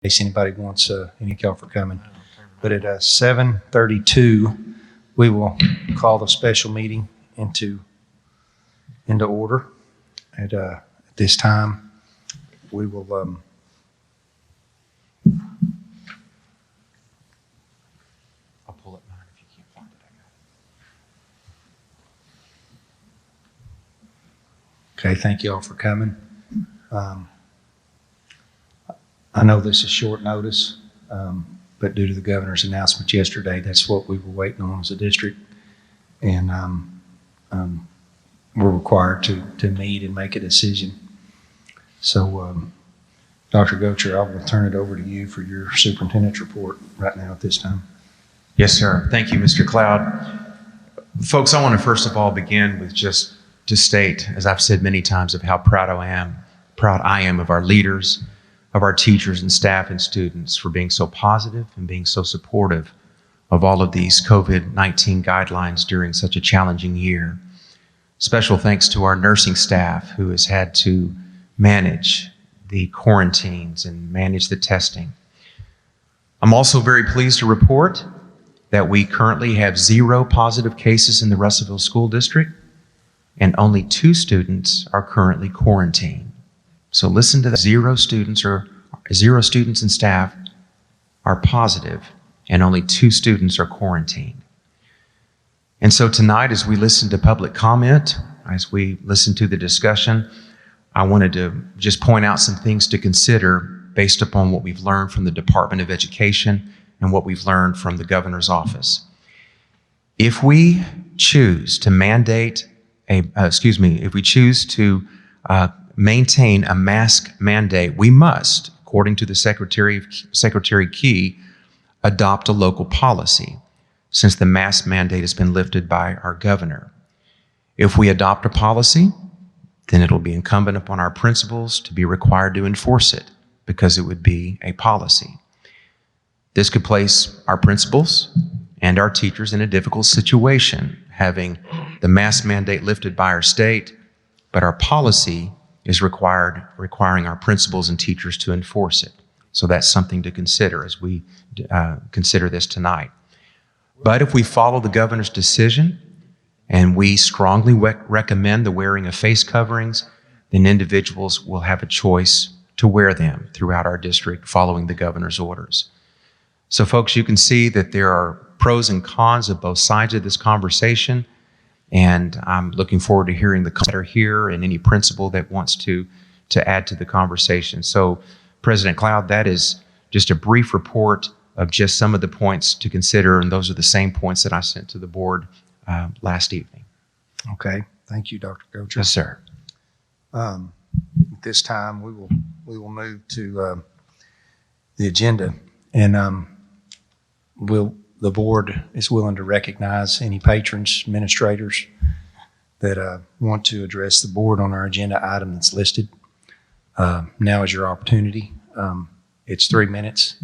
case anybody wants any call for coming. But at 7:32, we will call the special meeting into order. At this time, we will I'll pull up mine if you can't find it. I got it. Okay, thank you all for coming. I know this is short notice, but due to the governor's announcement yesterday, that's what we were waiting on as a district. And we're required to meet and make a decision. So, Dr. Gocher, I will turn it over to you for your superintendent's report right now at this time. Yes, sir. Thank you, Mr. Cloud. Folks, I want to first of all begin with just to state, as I've said many times, of how proud I am of our leaders, of our teachers and staff and students for being so positive and being so supportive of all of these COVID-19 guidelines during such a challenging year. Special thanks to our nursing staff who has had to manage the quarantines and manage the testing. I'm also very pleased to report that we currently have 0 positive cases in the Russellville School District, and only 2 students are currently quarantined. So listen to that. 0 students and staff are positive, and only 2 students are quarantined. And so tonight, as we listen to public comment, as we listen to the discussion, I wanted to just point out some things to consider based upon what we've learned from the Department of Education and what we've learned from the governor's office. If we choose to maintain a mask mandate, we must, according to the Secretary Key, adopt a local policy, since the mask mandate has been lifted by our governor. If we adopt a policy, then it'll be incumbent upon our principals to be required to enforce it, because it would be a policy. This could place our principals and our teachers in a difficult situation, having the mask mandate lifted by our state, but our policy is requiring our principals and teachers to enforce it. So that's something to consider as we consider this tonight. But if we follow the governor's decision and we strongly recommend the wearing of face coverings, then individuals will have a choice to wear them throughout our district following the governor's orders. So folks, you can see that there are pros and cons of both sides of this conversation, and I'm looking forward to hearing the comments that are here and any principal that wants to add to the conversation. So President Cloud, that is just a brief report of just some of the points to consider, and those are the same points that I sent to the board last evening. Okay, thank you, Dr. Gocher. Yes, sir. At this time, we will move to the agenda, and the board is willing to recognize any patrons, administrators that want to address the board on our agenda item that's listed. Now is your opportunity. It's 3 minutes.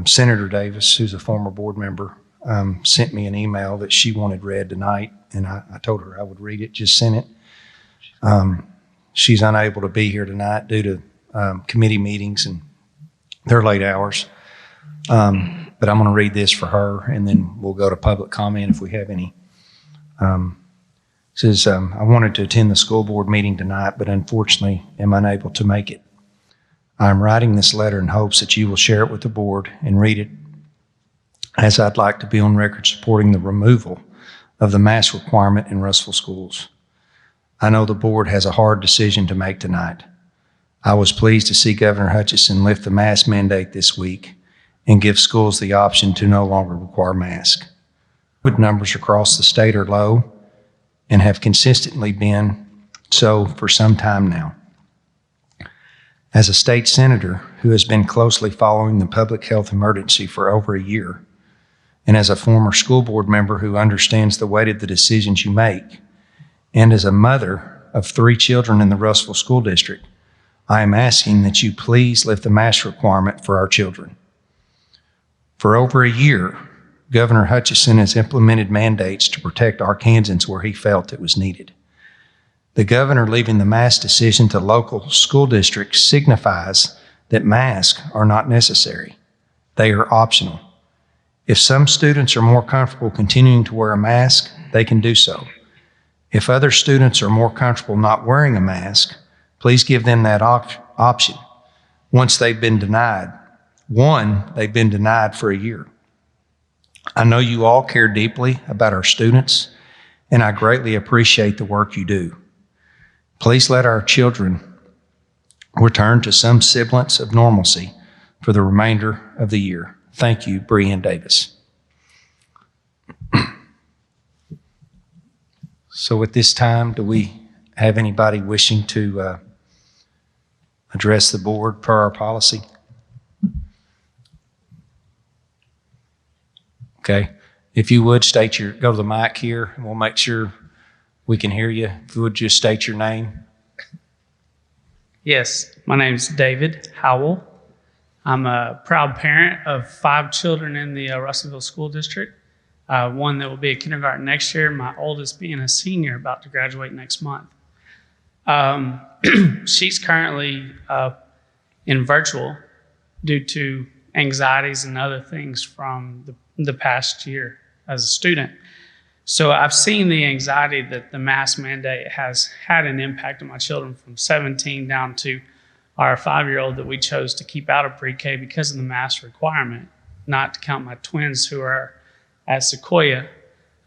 Senator Davis, who's a former board member, sent me an email that she wanted read tonight, and I told her I would read it, just sent it. She's unable to be here tonight due to committee meetings and their late hours. But I'm going to read this for her, and then we'll go to public comment if we have any. It says, I wanted to attend the school board meeting tonight, but unfortunately am unable to make it. I'm writing this letter in hopes that you will share it with the board and read it, as I'd like to be on record supporting the removal of the mask requirement in Russellville schools. I know the board has a hard decision to make tonight. I was pleased to see Governor Hutchinson lift the mask mandate this week and give schools the option to no longer require masks. COVID numbers across the state are low and have consistently been so for some time now. As a state senator who has been closely following the public health emergency for over a year, and as a former school board member who understands the weight of the decisions you make, and as a mother of 3 children in the Russellville School District, I am asking that you please lift the mask requirement for our children. For over a year, Governor Hutchinson has implemented mandates to protect Arkansans where he felt it was needed. The governor leaving the mask decision to local school districts signifies that masks are not necessary. They are optional. If some students are more comfortable continuing to wear a mask, they can do so. If other students are more comfortable not wearing a mask, please give them that option. Once they've been denied, they've been denied for a year. I know you all care deeply about our students, and I greatly appreciate the work you do. Please let our children return to some semblance of normalcy for the remainder of the year. Thank you, Breanne Davis. So at this time, do we have anybody wishing to address the board per our policy? Okay. If you would go to the mic here, and we'll make sure we can hear you. If you would just state your name. Yes, my name's David Howell. I'm a proud parent of 5 children in the Russellville School District. One that will be a kindergarten next year, my oldest being a senior about to graduate next month. She's currently in virtual due to anxieties and other things from the past year as a student. So I've seen the anxiety that the mask mandate has had an impact on my children from 17 down to our 5-year-old that we chose to keep out of pre-K because of the mask requirement, not to count my twins who are at Sequoia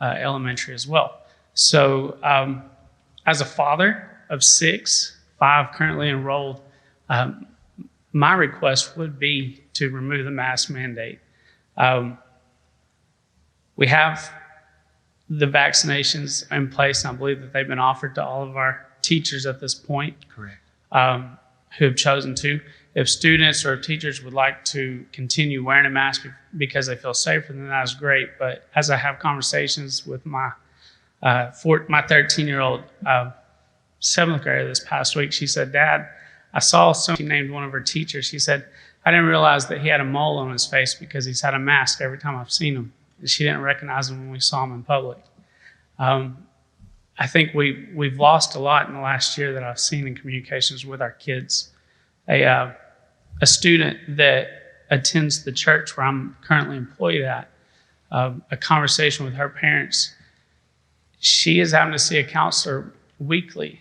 Elementary as well. So as a father of 6, 5 currently enrolled, my request would be to remove the mask mandate. We have the vaccinations in place, and I believe that they've been offered to all of our teachers at this point. Correct. Who have chosen to. If students or teachers would like to continue wearing a mask because they feel safer, then that's great. But as I have conversations with my 13-year-old 7th grader this past week, she said, "Dad, I saw she named one of her teachers. She said, I didn't realize that he had a mole on his face because he's had a mask every time I've seen him. And she didn't recognize him when we saw him in public." I think we've lost a lot in the last year that I've seen in communications with our kids. A student that attends the church where I'm currently employed at, a conversation with her parents, she is having to see a counselor weekly.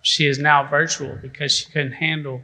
She is now virtual because she couldn't handle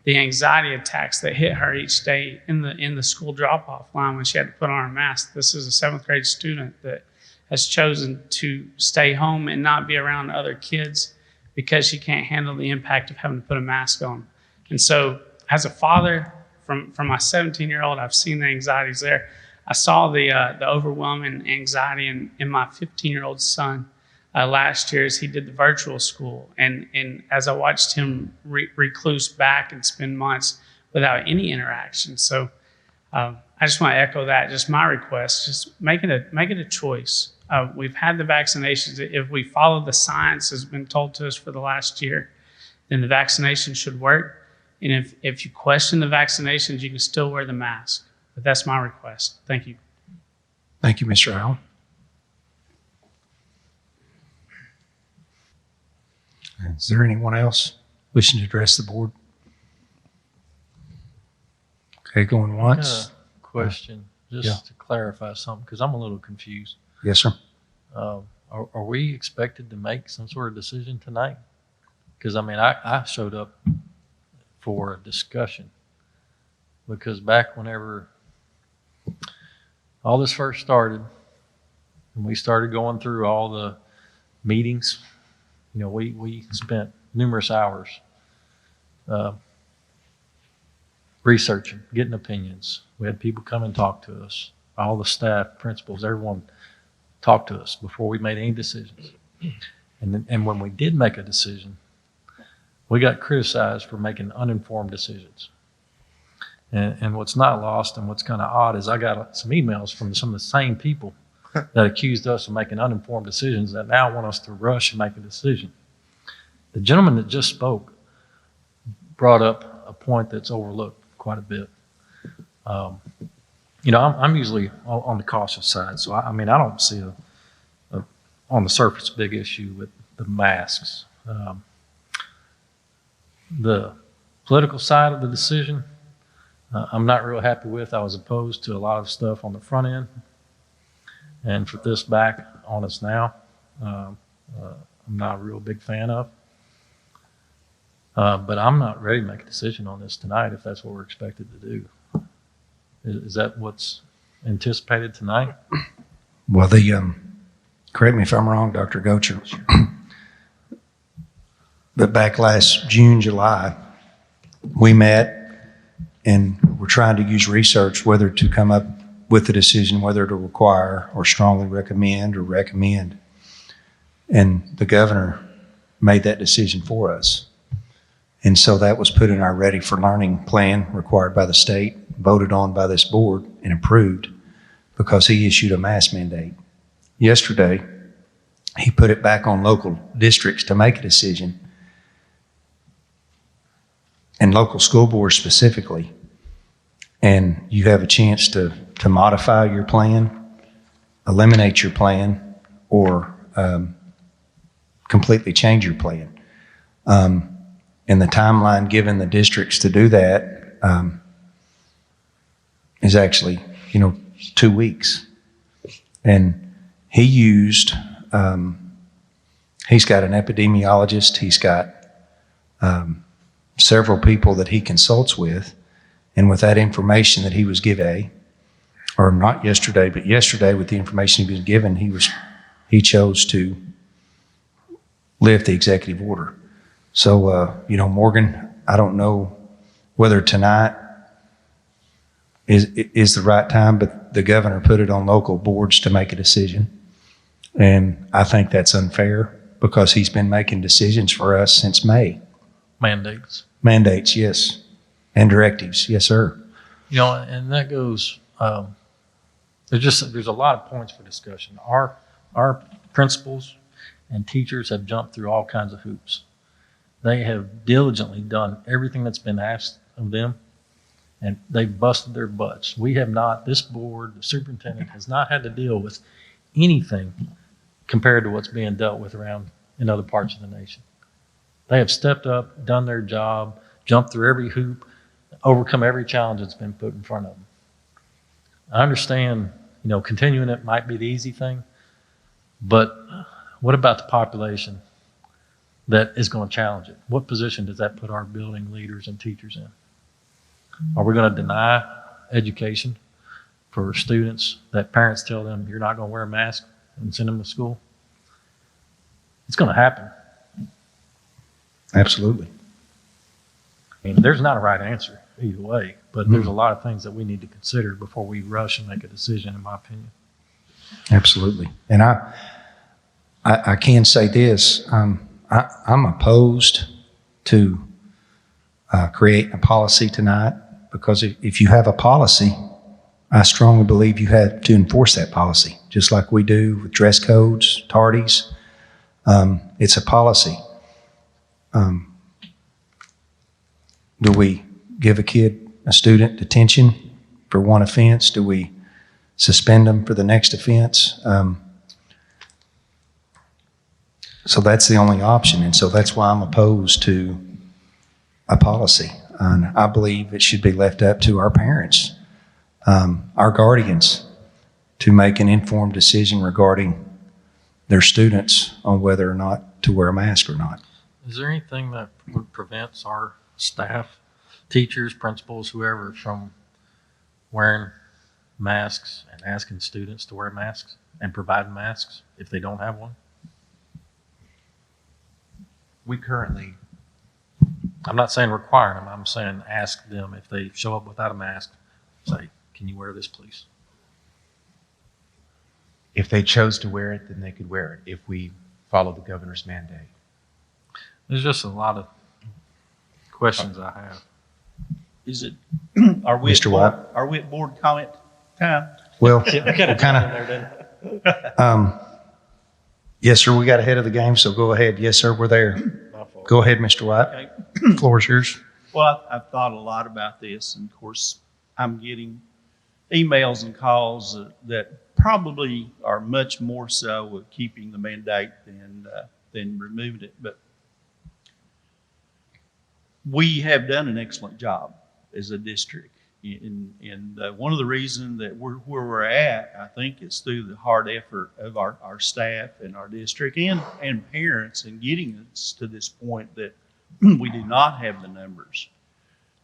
the anxiety attacks that hit her each day in the school drop-off line when she had to put on her mask. This is a 7th grade student that has chosen to stay home and not be around other kids because she can't handle the impact of having to put a mask on. And so as a father, from my 17-year-old, I've seen the anxieties there. I saw the overwhelming anxiety in my 15-year-old son last year as he did the virtual school. And as I watched him recluse back and spend months without any interaction. So I just want to echo that, just my request, just make it a choice. We've had the vaccinations. If we follow the science has been told to us for the last year, then the vaccination should work. And if you question the vaccinations, you can still wear the mask. But that's my request. Thank you. Thank you, Mr. Howell. Is there anyone else wishing to address the board? Okay, going once. Question, just to clarify something, because I'm a little confused. Yes, sir. Are we expected to make some sort of decision tonight? Because, I mean, I showed up for a discussion because back whenever all this first started and we started going through all the meetings, you know, we spent numerous hours researching, getting opinions. We had people come and talk to us. All the staff, principals, everyone talked to us before we made any decisions. And when we did make a decision, we got criticized for making uninformed decisions. And what's not lost and what's kind of odd is I got some emails from some of the same people that accused us of making uninformed decisions that now want us to rush and make a decision. The gentleman that just spoke brought up a point that's overlooked quite a bit. You know, I'm usually on the cautious side, so I mean, I don't see a on the surface big issue with the masks. The Political side of the decision, I'm not real happy with. I was opposed to a lot of stuff on the front end. And for this back on us now, I'm not a real big fan of. But I'm not ready to make a decision on this tonight if that's what we're expected to do. Is that what's anticipated tonight? Well, correct me if I'm wrong, Dr. Gocher, but back last June, July, we met and we're trying to use research whether to come up with a decision whether to require or strongly recommend or recommend. And the governor made that decision for us. And so that was put in our Ready for Learning plan required by the state, voted on by this board, and approved because he issued a mask mandate. Yesterday, he put it back on local districts to make a decision, and local school boards specifically. And you have a chance to modify your plan, eliminate your plan, or completely change your plan. And the timeline given the districts to do that is actually, 2 weeks. And he used, he's got an epidemiologist, he's got several people that he consults with, and with that information that he was given, or not yesterday, but yesterday with the information he was given, he chose to lift the executive order. So, Morgan, I don't know whether tonight is the right time, but the governor put it on local boards to make a decision. And I think that's unfair because he's been making decisions for us since May. Mandates. Mandates, yes. And directives, yes, sir. And that goes, there's a lot of points for discussion. Our principals and teachers have jumped through all kinds of hoops. They have diligently done everything that's been asked of them, and they've busted their butts. We have not, this board, the superintendent has not had to deal with anything compared to what's being dealt with around in other parts of the nation. They have stepped up, done their job, jumped through every hoop, overcome every challenge that's been put in front of them. I understand, continuing it might be the easy thing, but what about the population that is going to challenge it? What position does that put our building leaders and teachers in? Are we going to deny education for students that parents tell them you're not going to wear a mask and send them to school? It's going to happen. Absolutely. I mean, there's not a right answer either way, but there's a lot of things that we need to consider before we rush and make a decision, in my opinion. Absolutely. And I can say this, I'm opposed to create a policy tonight because if you have a policy, I strongly believe you have to enforce that policy, just like we do with dress codes, tardies. It's a policy. Do we give a student detention for one offense? Do we suspend them for the next offense? So that's the only option, and so that's why I'm opposed to a policy. And I believe it should be left up to our parents, our guardians, to make an informed decision regarding their students on whether or not to wear a mask or not. Is there anything that prevents our staff, teachers, principals, whoever, from wearing masks and asking students to wear masks and providing masks if they don't have one? We currently, I'm not saying require them. I'm saying ask them if they show up without a mask, say, can you wear this, please? if they chose to wear it, then they could wear it if we follow the governor's mandate. There's just a lot of questions I have. Is it, are we, Mr. White? Are we at board comment time? Well, Kind kind of. Yes, sir. We got ahead of the game, so go ahead. Yes, sir. We're there. Go ahead, Mr. White. Okay. Floor is yours. Well, I've thought a lot about this, and of course, I'm getting emails and calls that probably are much more so of keeping the mandate than removing it. But we have done an excellent job as a district. And one of the reasons that we're where we're at, I think, is through the hard effort of our staff and our district and parents in getting us to this point that we do not have the numbers.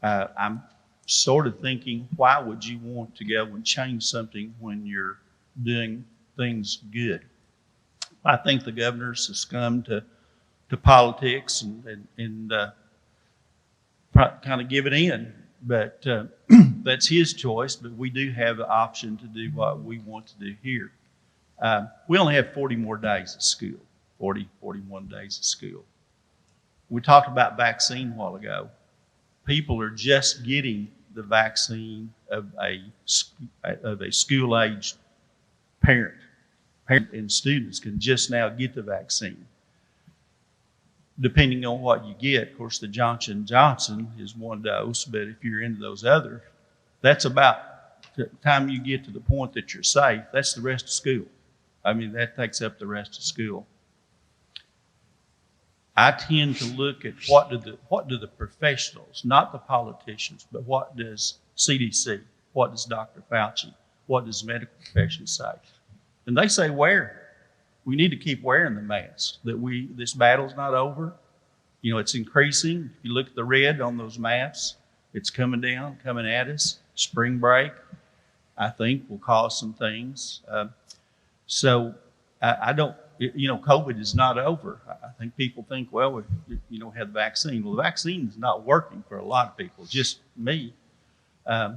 I'm sort of thinking, why would you want to go and change something when you're doing things good? I think the governor's succumbed to politics and kind of give it in. But that's his choice, but we do have the option to do what we want to do here. We only have 40 more days of school, 41 days of school. We talked about vaccine a while ago. People are just getting the vaccine of a school-aged parent. Parents and students can just now get the vaccine. Depending on what you get, of course, the Johnson & Johnson is one dose, but if you're into those others, that's about the time you get to the point that you're safe. That's the rest of school. I mean, that takes up the rest of school. I tend to look at what do the professionals, not the politicians, but what does CDC, what does Dr. Fauci, what does medical profession say? And they say wear. We need to keep wearing the mask. This battle's not over. You know, it's increasing. If you look at the red on those maps, it's coming down, coming at us. Spring break, I think, will cause some things. So I don't, you know, COVID is not over. I think people think, well, we, you know, had the vaccine. Well, the vaccine is not working for a lot of people, just me. I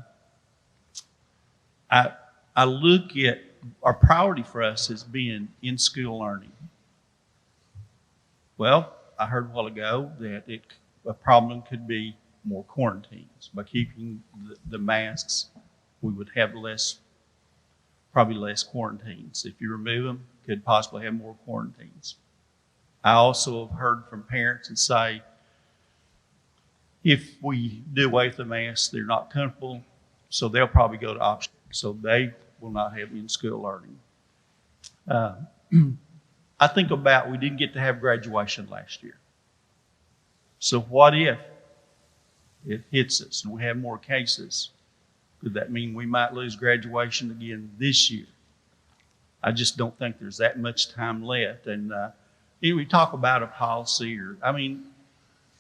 look at our priority for us has been in-school learning. Well, I heard a while ago that a problem could be more quarantines. By keeping the masks, we would have probably less quarantines. If you remove them, could possibly have more quarantines. I also have heard from parents that say, if we do away with the masks, they're not comfortable, so they'll probably go to option. So they will not have in-school learning. I think about, we didn't get to have graduation last year. So what if it hits us and we have more cases? Could that mean we might lose graduation again this year? I just don't think there's that much time left. And we talk about a policy,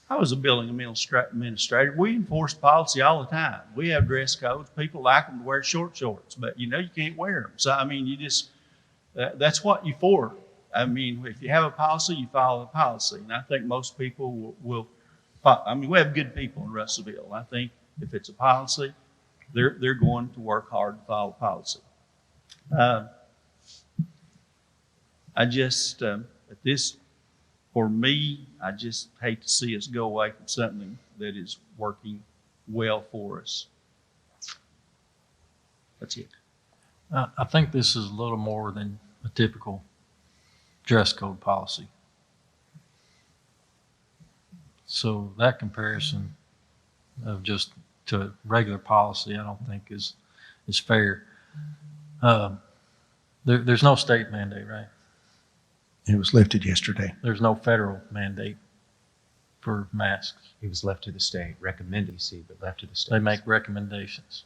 I was a building administrator. We enforce policy all the time. We have dress codes. People like them to wear short shorts, but you know you can't wear them. So you just that's what you're for. If you have a policy, you follow the policy. And I think most people will we have good people in Russellville. I think if it's a policy, they're going to work hard to follow policy. For me, I just hate to see us go away from something that is working well for us. That's it. I think this is a little more than a typical dress code policy. So that comparison of just to regular policy, I don't think is fair. There's no state mandate, right? It was lifted yesterday. There's no federal mandate for masks. It was left to the state, recommended DC, but left to the state. They make recommendations.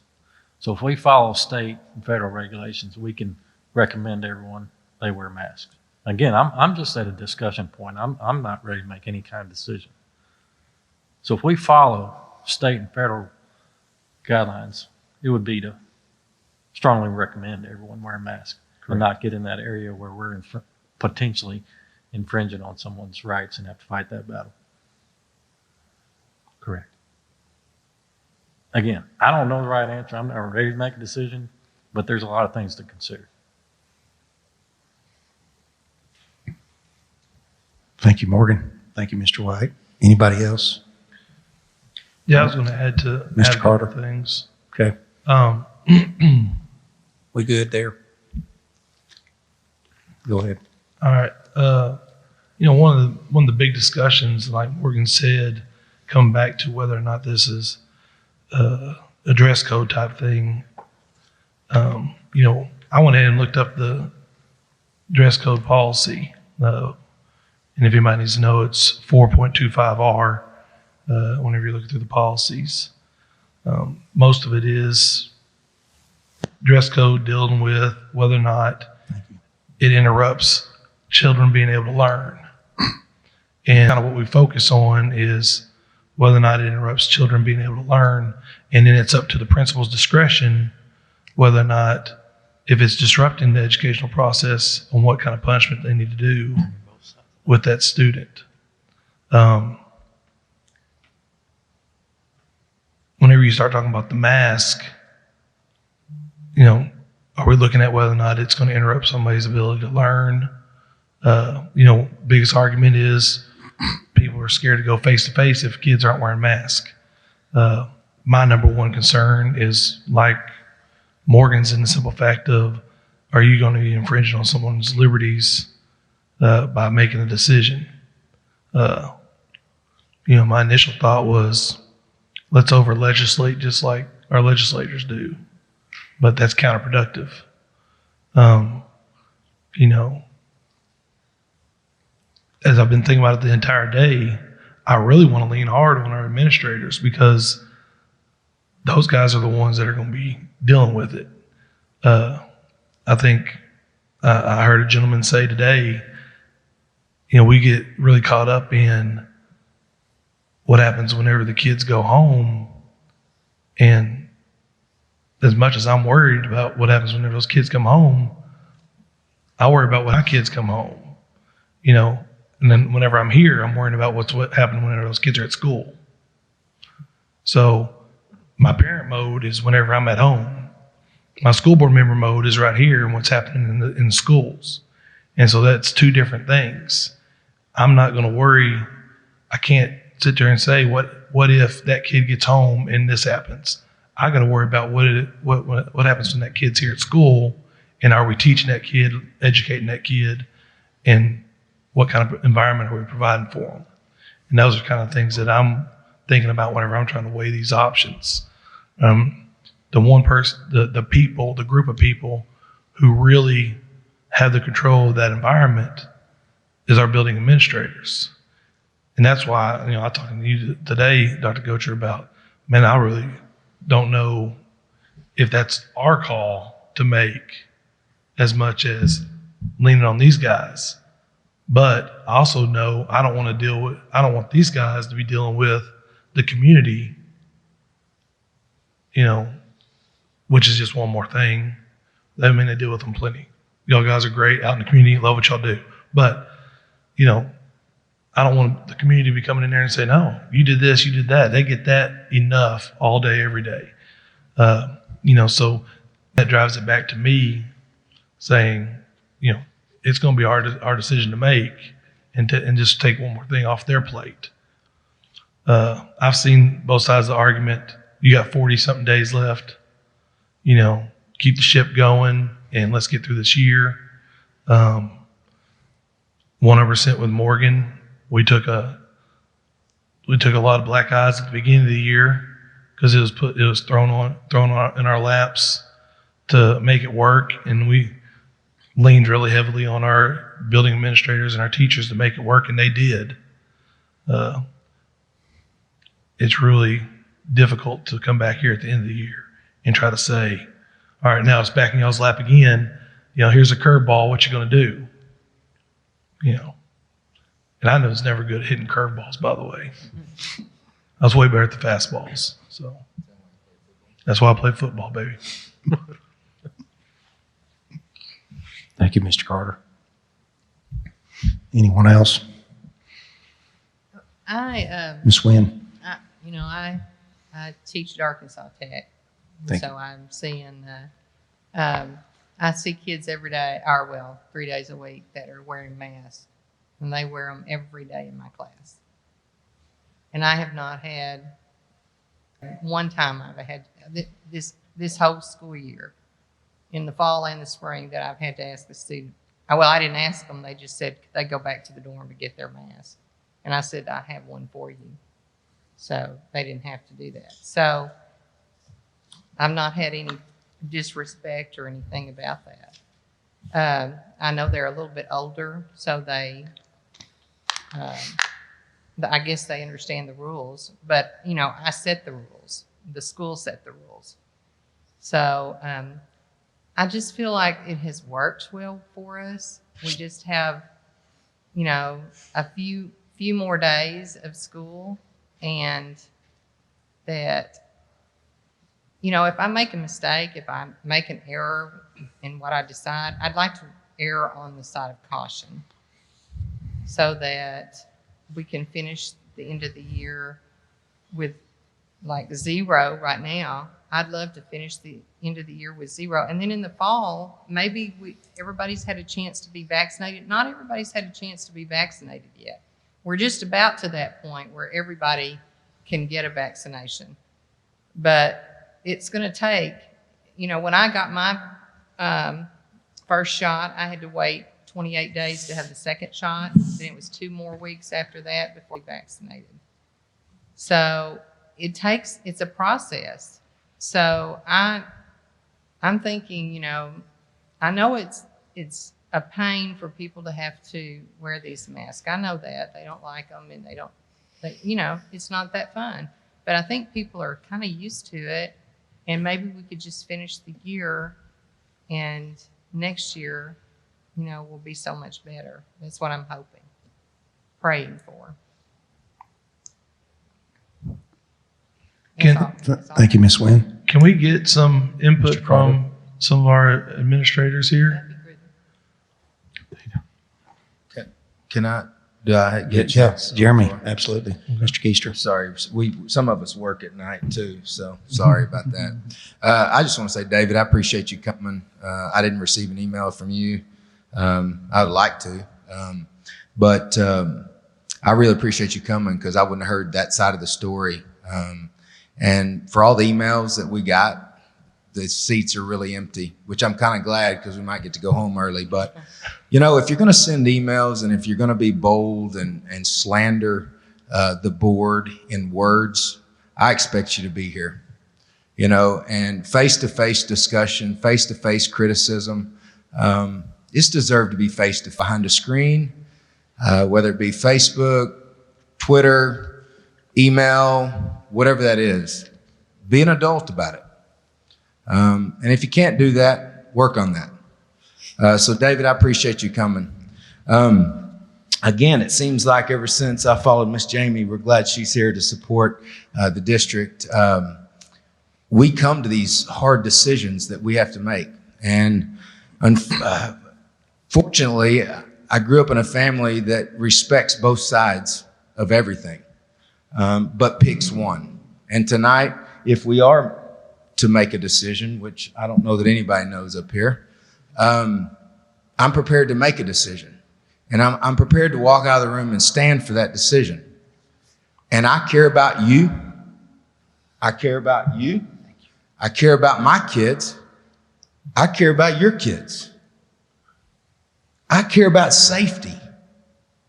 So if we follow state and federal regulations, we can recommend everyone they wear masks. Again, I'm just at a discussion point. I'm not ready to make any kind of decision. So if we follow state and federal guidelines, it would be to strongly recommend everyone wear a mask. Correct. And not get in that area where we're potentially infringing on someone's rights and have to fight that battle. Correct. Again, I don't know the right answer. I'm not ready to make a decision, but there's a lot of things to consider. Thank you, Morgan. Thank you, Mr. White. Anybody else? Yeah, I was going to add to Mr. add Carter. things. Okay. We good there? Go ahead. All right. One of the big discussions, like Morgan said, come back to whether or not this is a dress code type thing. I went ahead and looked up the dress code policy, and if anybody needs to know, it's 4.25R. whenever you're looking through the policies. Most of it is dress code dealing with whether or not it interrupts children being able to learn. And kind of what we focus on is whether or not it interrupts children being able to learn. And then it's up to the principal's discretion whether or not, if it's disrupting the educational process, on what kind of punishment they need to do with that student. Whenever you start talking about the mask, are we looking at whether or not it's going to interrupt somebody's ability to learn? Biggest argument is people are scared to go face to face if kids aren't wearing masks. My number one concern is, like Morgan's, in the simple fact of, are you going to be infringing on someone's liberties by making a decision? My initial thought was, let's over legislate just like our legislators do, but that's counterproductive. As I've been thinking about it the entire day, I really want to lean hard on our administrators, because those guys are the ones that are going to be dealing with it. I think I heard a gentleman say today, we get really caught up in what happens whenever the kids go home. And as much as I'm worried about what happens whenever those kids come home, I worry about when our kids come home, and then whenever I'm here, I'm worrying about what happened whenever those kids are at school. So my parent mode is whenever I'm at home. My school board member mode is right here and what's happening in the schools. And so that's two different things. I'm not going to worry. I can't sit there and say, what if that kid gets home and this happens? I got to worry about what happens when that kid's here at school, and are we teaching that kid, educating that kid, and what kind of environment are we providing for them? And those are kind of things that I'm thinking about whenever I'm trying to weigh these options. The one person, the group of people who really have the control of that environment is our building administrators. And that's why, I was talking to you today, Dr. Gocher, about, man, I really don't know if that's our call to make as much as leaning on these guys. But I also know I don't want these guys to be dealing with the community, which is just one more thing. I mean, they deal with them plenty. Y'all guys are great out in the community, love what y'all do. But, I don't want the community to be coming in there and say, no, you did this, you did that. They get that enough all day, every day. So that drives it back to me saying, it's going to be our decision to make, and just take one more thing off their plate. I've seen both sides of the argument. You got 40-something days left. Keep the ship going, and let's get through this year. 100% with Morgan. We took a lot of black eyes at the beginning of the year because it was thrown on in our laps to make it work, and we leaned really heavily on our building administrators and our teachers to make it work, and they did. It's really difficult to come back here at the end of the year and try to say, all right, now it's back in y'all's lap again. Here's a curveball. What you going to do? And I know it's never good at hitting curveballs, by the way. I was way better at the fastballs. So that's why I play football, baby. Thank you, Mr. Carter. Anyone else? Ms. Wynn? I teach at Arkansas Tech. Thank So I'm seeing, I see kids every day, 3 days a week, that are wearing masks. And they wear them every day in my class. And I have not had one time I've had this whole school year, in the fall and the spring, that I've had to ask the student. I didn't ask them. They just said could they go back to the dorm to get their mask. And I said, I have one for you. So they didn't have to do that. So I've not had any disrespect or anything about that. I know they're a little bit older, so they I guess they understand the rules, but I set the rules. The school set the rules. So I just feel like it has worked well for us. We just have, a few more days of school, and that, if I make a mistake, if I make an error in what I decide, I'd like to err on the side of caution so that we can finish the end of the year with like 0 right now. I'd love to finish the end of the year with 0. And then in the fall, maybe everybody's had a chance to be vaccinated. Not everybody's had a chance to be vaccinated yet. We're just about to that point where everybody can get a vaccination. But it's going to take, when I got my first shot, I had to wait 28 days to have the second shot. Then it was 2 more weeks after that before we vaccinated. So it's a process. So I'm thinking, I know it's a pain for people to have to wear these masks. I know that they don't like them, and it's not that fun. But I think people are kind of used to it, and maybe we could just finish the year, and next year, will be so much better. That's what I'm hoping, praying for. Thank you, Ms. Wynn. Can we get some input Mr. Carter? from some of our administrators here? That'd be good. Do I get Yes, Jeremy, absolutely. Mr. Keister. Sorry, some of us work at night too, so sorry about that. I just want to say, David, I appreciate you coming. I didn't receive an email from you. I would like to, but I really appreciate you coming because I wouldn't have heard that side of the story. And for all the emails that we got, the seats are really empty, which I'm kind of glad because we might get to go home early. But, if you're going to send emails and if you're going to be bold and slander the board in words, I expect you to be here, and face-to-face discussion, face-to-face criticism. It's deserved to be face-to-face behind a screen, whether it be Facebook, Twitter, email, whatever that is. Be an adult about it. And if you can't do that, work on that. So David, I appreciate you coming. Again, it seems like ever since I followed Miss Jamie, we're glad she's here to support the district. We come to these hard decisions that we have to make. And fortunately, I grew up in a family that respects both sides of everything, but picks one. And tonight, if we are to make a decision, which I don't know that anybody knows up here, I'm prepared to make a decision. And I'm prepared to walk out of the room and stand for that decision. And I care about you. I care about you. I care about my kids. I care about your kids. I care about safety.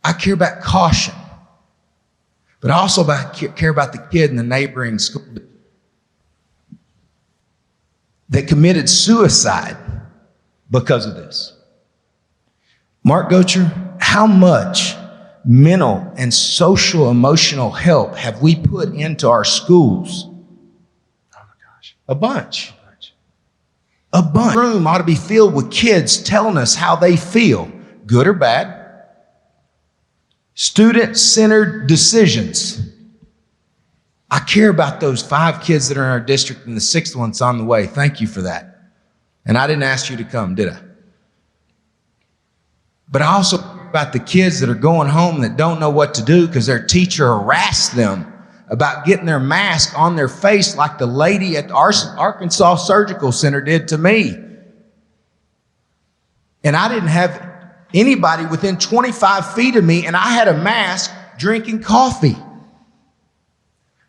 I care about caution. But I also care about the kid in the neighboring school that committed suicide because of this. Mark Gocher, how much mental and social emotional help have we put into our schools? Oh my gosh. A bunch. A bunch. The room ought to be filled with kids telling us how they feel, good or bad. Student-centered decisions. I care about those 5 kids that are in our district and the 6th one's on the way. Thank you for that. And I didn't ask you to come, did I? But I also care about the kids that are going home that don't know what to do because their teacher harassed them about getting their mask on their face like the lady at the Arkansas Surgical Center did to me. And I didn't have anybody within 25 feet of me, and I had a mask drinking coffee.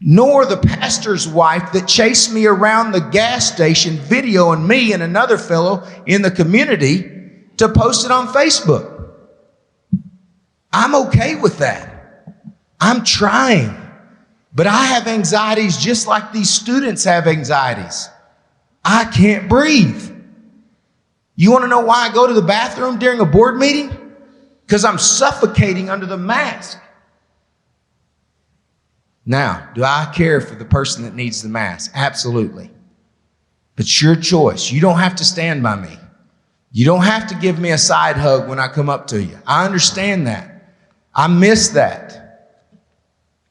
Nor the pastor's wife that chased me around the gas station videoing me and another fellow in the community to post it on Facebook. I'm okay with that. I'm trying. But I have anxieties just like these students have anxieties. I can't breathe. You want to know why I go to the bathroom during a board meeting? Because I'm suffocating under the mask. Now, do I care for the person that needs the mask? Absolutely. But it's your choice. You don't have to stand by me. You don't have to give me a side hug when I come up to you. I understand that. I miss that.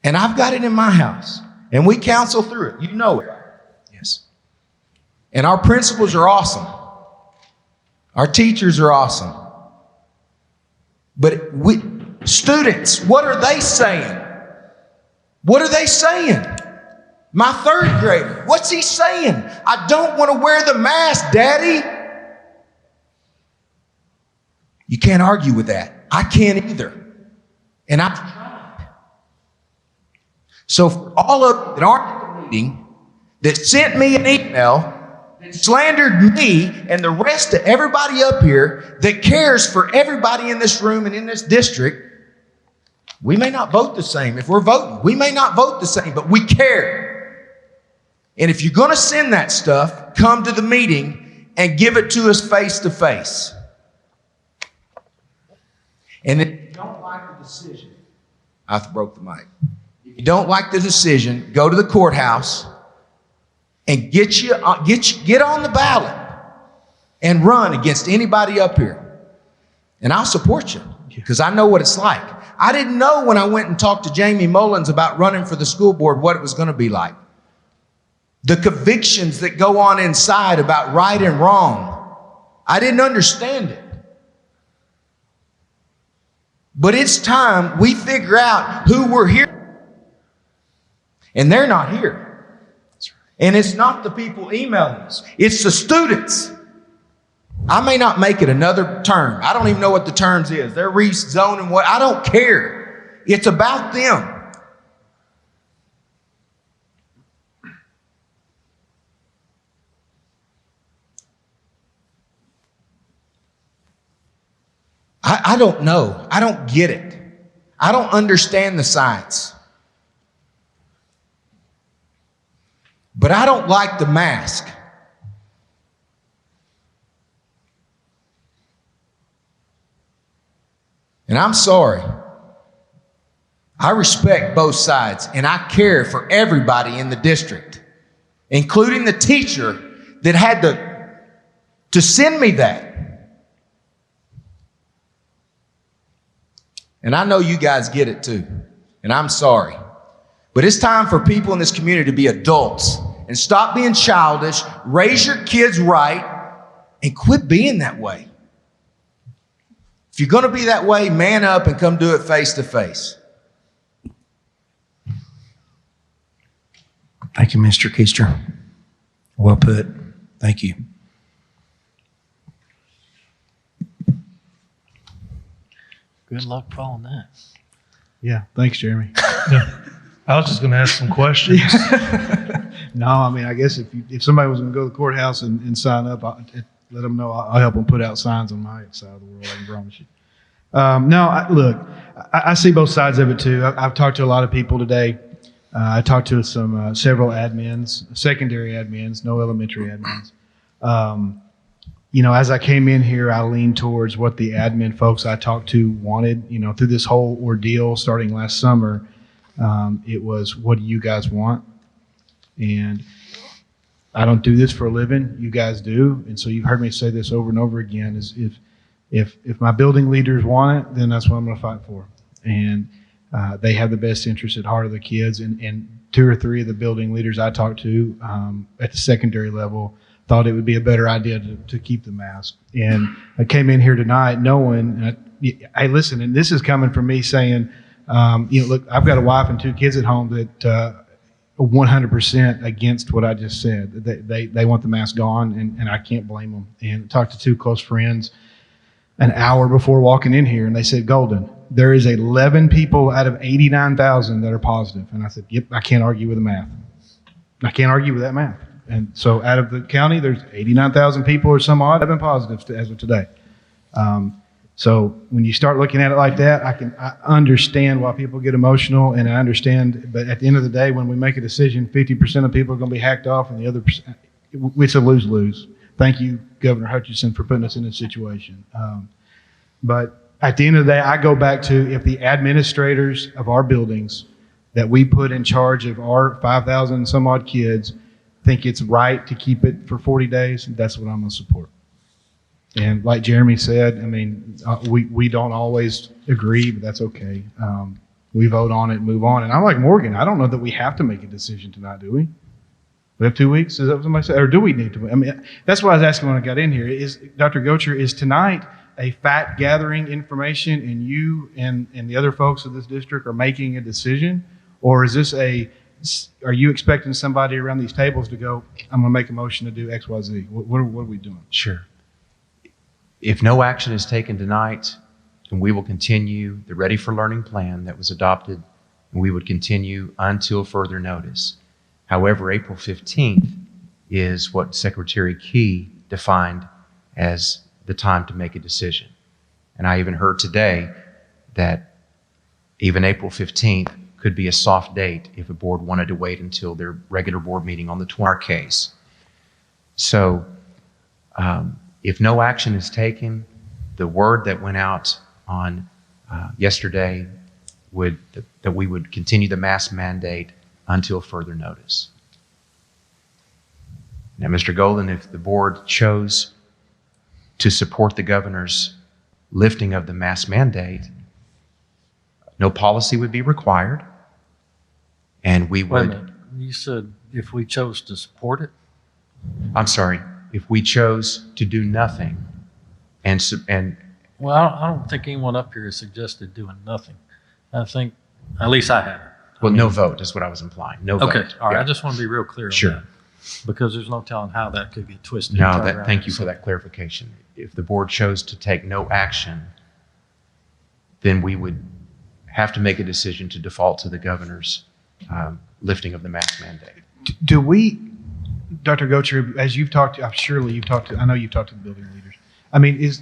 And I've got it in my house. And we counsel through it. You know it. Yes. And our principals are awesome. Our teachers are awesome. But students, what are they saying? What are they saying? My third grader, what's he saying? I don't want to wear the mask, Daddy. You can't argue with that. I can't either. And I've tried. So for all of you that aren't at the meeting, that sent me an email, that slandered me and the rest of everybody up here that cares for everybody in this room and in this district, we may not vote the same. If we're voting, we may not vote the same, but we care. And if you're going to send that stuff, come to the meeting and give it to us face to face. And if you don't like the decision, I broke the mic. If you don't like the decision, go to the courthouse and get on the ballot and run against anybody up here. And I'll support you because I know what it's like. I didn't know when I went and talked to Jamie Mullins about running for the school board what it was going to be like. The convictions that go on inside about right and wrong. I didn't understand it. But it's time we figure out who we're here. And they're not here. And it's not the people emailing us. It's the students. I may not make it another term. I don't even know what the terms is. They're rezoning what. I don't care. It's about them. I don't know. I don't get it. I don't understand the science. But I don't like the mask. And I'm sorry. I respect both sides, and I care for everybody in the district, including the teacher that had to send me that. And I know you guys get it too, and I'm sorry. But it's time for people in this community to be adults and stop being childish, raise your kids right, and quit being that way. If you're going to be that way, man up and come do it face to face. Thank you, Mr. Keister. Well put. Thank you. Good luck following that. Yeah, thanks, Jeremy. I was just going to ask some questions. No, I mean, I guess if somebody was going to go to the courthouse and sign up, let them know. I'll help them put out signs on my side of the world, I can promise you. Look, I see both sides of it too. I've talked to a lot of people today. I talked to several admins, secondary admins, no elementary admins. As I came in here, I leaned towards what the admin folks I talked to wanted. Through this whole ordeal starting last summer, it was, what do you guys want? And I don't do this for a living. You guys do. And so you've heard me say this over and over again, is if my building leaders want it, then that's what I'm going to fight for. And they have the best interest at heart of the kids. And 2 or 3 of the building leaders I talked to at the secondary level thought it would be a better idea to keep the mask. And I came in here tonight knowing, hey, listen, and this is coming from me saying, look, I've got a wife and 2 kids at home that are 100% against what I just said. They want the mask gone, and I can't blame them. And I talked to 2 close friends an hour before walking in here, and they said, Golden, there is 11 people out of 89,000 that are positive. And I said, yep, I can't argue with the math. I can't argue with that math. And so out of the county, there's 89,000 people or some odd have been positive as of today. So when you start looking at it like that, I understand why people get emotional, and I understand. But at the end of the day, when we make a decision, 50% of people are going to be hacked off, and the other percent, it's a lose-lose. Thank you, Governor Hutchinson, for putting us in this situation. But at the end of the day, I go back to, if the administrators of our buildings that we put in charge of our 5,000 and some odd kids think it's right to keep it for 40 days, that's what I'm going to support. And like Jeremy said, I mean, we don't always agree, but that's okay. We vote on it and move on. And I'm like Morgan, I don't know that we have to make a decision tonight, do we? We have 2 weeks? Is that what somebody said? Or do we need to? I mean, that's what I was asking when I got in here. Is Dr. Gocher, is tonight a fact gathering information and you and the other folks of this district are making a decision? Or is this are you expecting somebody around these tables to go, I'm going to make a motion to do X, Y, Z? What are we doing? Sure. If no action is taken tonight, then we will continue the Ready for Learning plan that was adopted, and we would continue until further notice. However, April 15th is what Secretary Key defined as the time to make a decision. And I even heard today that even April 15th could be a soft date if a board wanted to wait until their regular board meeting on the 20th case. So if no action is taken, the word that went out on yesterday that we would continue the mask mandate until further notice. Now, Mr. Golden, if the board chose to support the governor's lifting of the mask mandate, no policy would be required, and we Wait a would... minute. You said if we chose to support it? I'm sorry, if we chose to do nothing and Well, I don't think anyone up here has suggested doing nothing. I think, at least I haven't. well, no vote is what I was implying. No vote. Okay, all right. Yeah. I just want to be real clear on Sure. that. Because there's no telling how that could get twisted. No, and turned around. thank you for that clarification. If the board chose to take no action, then we would have to make a decision to default to the governor's lifting of the mask mandate. Do we, Dr. Gocher, as you've talked to, surely you've talked to, I know you've talked to the building leaders. I mean, is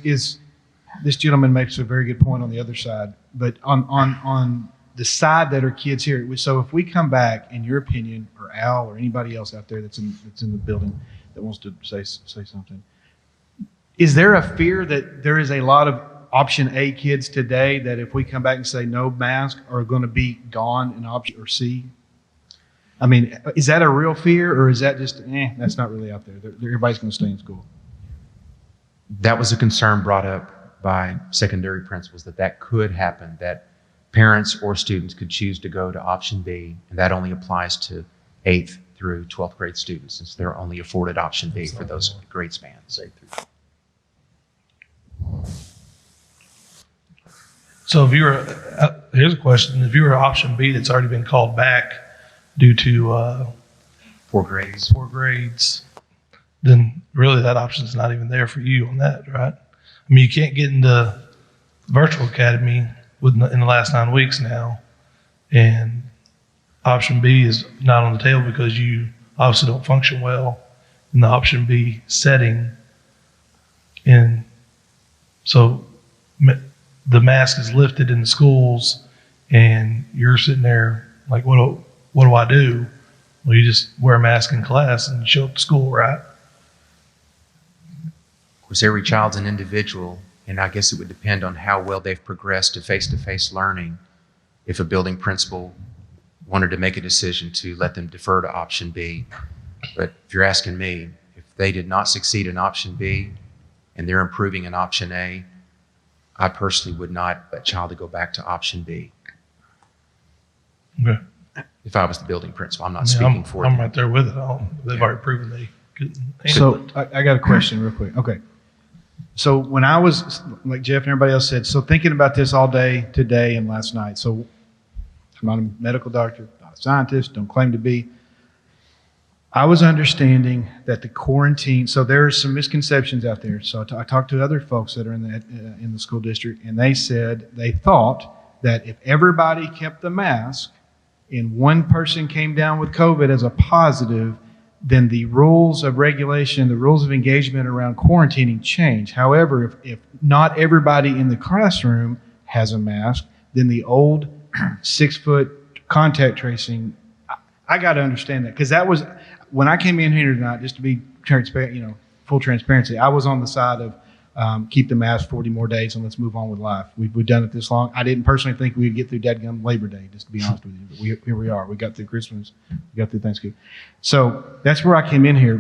this gentleman makes a very good point on the other side, but on the side that are kids here. So if we come back, in your opinion, or Al or anybody else out there that's in the building that wants to say something, is there a fear that there is a lot of option A kids today that if we come back and say no mask are going to be gone in option or C? I mean, is that a real fear, or is that just, that's not really out there? Everybody's going to stay in school. That was a concern brought up by secondary principals that could happen, that parents or students could choose to go to option B, and that only applies to 8th through 12th grade students, since they're only afforded option B for those grade spans. So if you were, here's a question, if you were option B that's already been called back due to 4 grades. poor grades, then really that option's not even there for you on that, right? I mean, you can't get into virtual academy in the last 9 weeks now, and option B is not on the table because you obviously don't function well in the option B setting. And so the mask is lifted in the schools, and you're sitting there like, what do I do? Well, you just wear a mask in class and show up to school, right? Of course, every child's an individual, and I guess it would depend on how well they've progressed to face-to-face learning. If a building principal wanted to make a decision to let them defer to option B. But if you're asking me, if they did not succeed in option B and they're improving in option A, I personally would not let child to go back to option B. Okay. If I was the building principal, I'm not speaking for I'm them. right there with it. They've already proven they couldn't handle So it. I got a question real quick. Okay. So when I was, like Jeff and everybody else said, so thinking about this all day today and last night. So I'm not a medical doctor, not a scientist, don't claim to be. I was understanding that the quarantine, so there are some misconceptions out there. So I talked to other folks that are in the school district, and they said they thought that if everybody kept the mask and one person came down with COVID as a positive, then the rules of regulation, the rules of engagement around quarantining change. However, if not everybody in the classroom has a mask, then the old 6-foot contact tracing, I got to understand that. Because that was, when I came in here tonight, just to be transparent, full transparency, I was on the side of, keep the mask 40 more days and let's move on with life. We've done it this long. I didn't personally think we'd get through dadgum Labor Day, just to be honest with you. But here we are. We got through Christmas. We got through Thanksgiving. So that's where I came in here.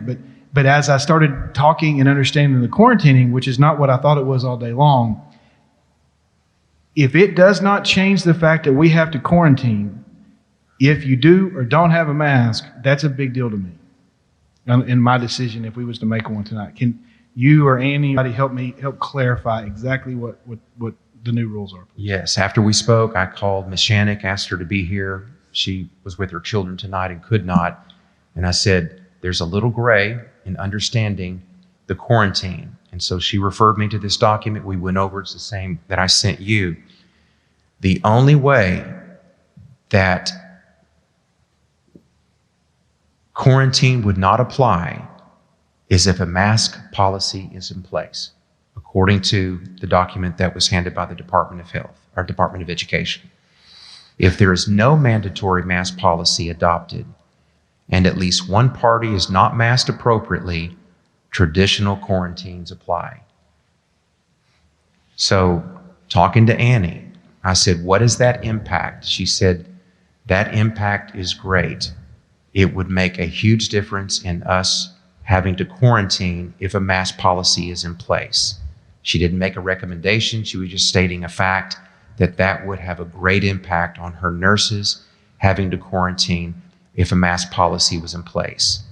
But as I started talking and understanding the quarantining, which is not what I thought it was all day long, if it does not change the fact that we have to quarantine, if you do or don't have a mask, that's a big deal to me in my decision if we was to make one tonight. Can you or anybody help clarify exactly what the new rules are, please? Yes. After we spoke, I called Ms. Shannick, asked her to be here. She was with her children tonight and could not. And I said, there's a little gray in understanding the quarantine. And so she referred me to this document. We went over. It's the same that I sent you. The only way that quarantine would not apply is if a mask policy is in place, according to the document that was handed by the Department of Health, or Department of Education. If there is no mandatory mask policy adopted, and at least one party is not masked appropriately, traditional quarantines apply. So, talking to Annie, I said, what is that impact? She said, that impact is great. It would make a huge difference in us having to quarantine if a mask policy is in place. She didn't make a recommendation. She was just stating a fact that would have a great impact on her nurses having to quarantine if a mask policy was in place.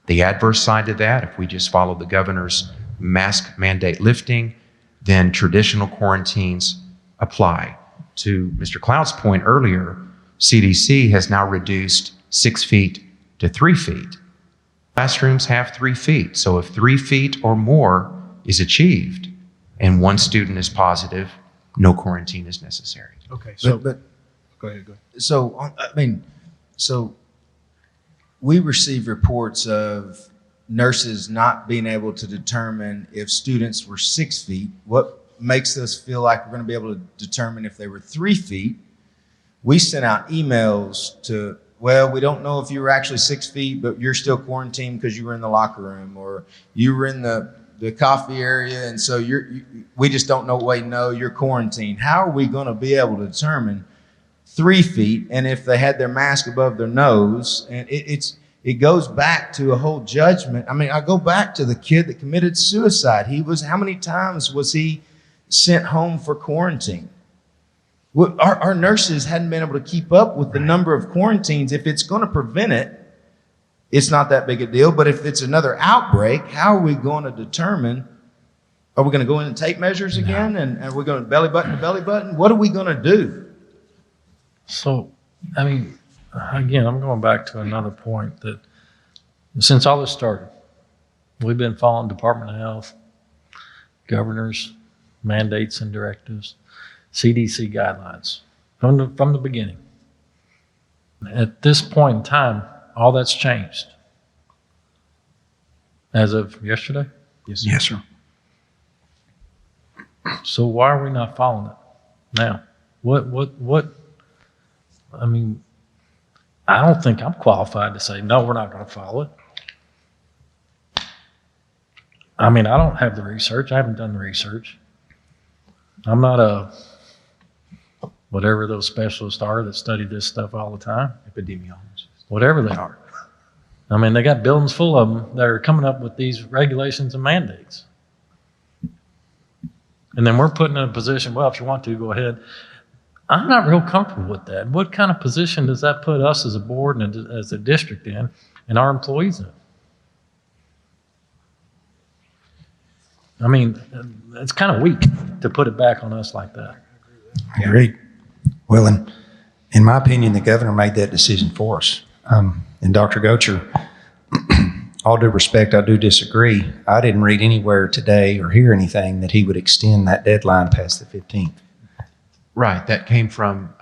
The adverse side to that, if we just follow the governor's mask mandate lifting, then traditional quarantines apply. To Mr. Cloud's point earlier, CDC has now reduced 6 feet to 3 feet. Classrooms have 3 feet. So if 3 feet or more is achieved and one student is positive, no quarantine is necessary. Okay. So But go ahead. so we receive reports of nurses not being able to determine if students were 6 feet. What makes us feel like we're going to be able to determine if they were 3 feet? We sent out emails to, well, we don't know if you were actually 6 feet, but you're still quarantined because you were in the locker room, or you were in the coffee area, and so we just don't know. Wait, no, you're quarantined. How are we going to be able to determine 3 feet, and if they had their mask above their nose? And it goes back to a whole judgment. I mean, I go back to the kid that committed suicide. How many times was he sent home for quarantine? Our nurses hadn't been able to keep up with the number of quarantines. If it's going to prevent it, it's not that big a deal. But if it's another outbreak, how are we going to determine? Are we going to go in and tape measures again? And are we going to belly button to belly button? What are we going to do? So, I mean, again, I'm going back to another point that since all this started, we've been following Department of Health, governor's mandates and directives, CDC guidelines from the beginning. At this point in time, all that's changed. As of yesterday? Yes, sir. So why are we not following it now? What, I mean, I don't think I'm qualified to say, no, we're not going to follow it. I mean, I don't have the research. I haven't done the research. I'm not a, whatever those specialists are that study this stuff all the time. Epidemiologist. Whatever they are. I mean, they got buildings full of them that are coming up with these regulations and mandates. And then we're put in a position, well, if you want to, go ahead. I'm not real comfortable with that. What kind of position does that put us as a board and as a district in, and our employees in? I mean, it's kind of weak to put it back on us like that. Agreed. Well, in my opinion, the governor made that decision for us. And Dr. Gocher, all due respect, I do disagree. I didn't read anywhere today or hear anything that he would extend that deadline past the 15th. Right. That came from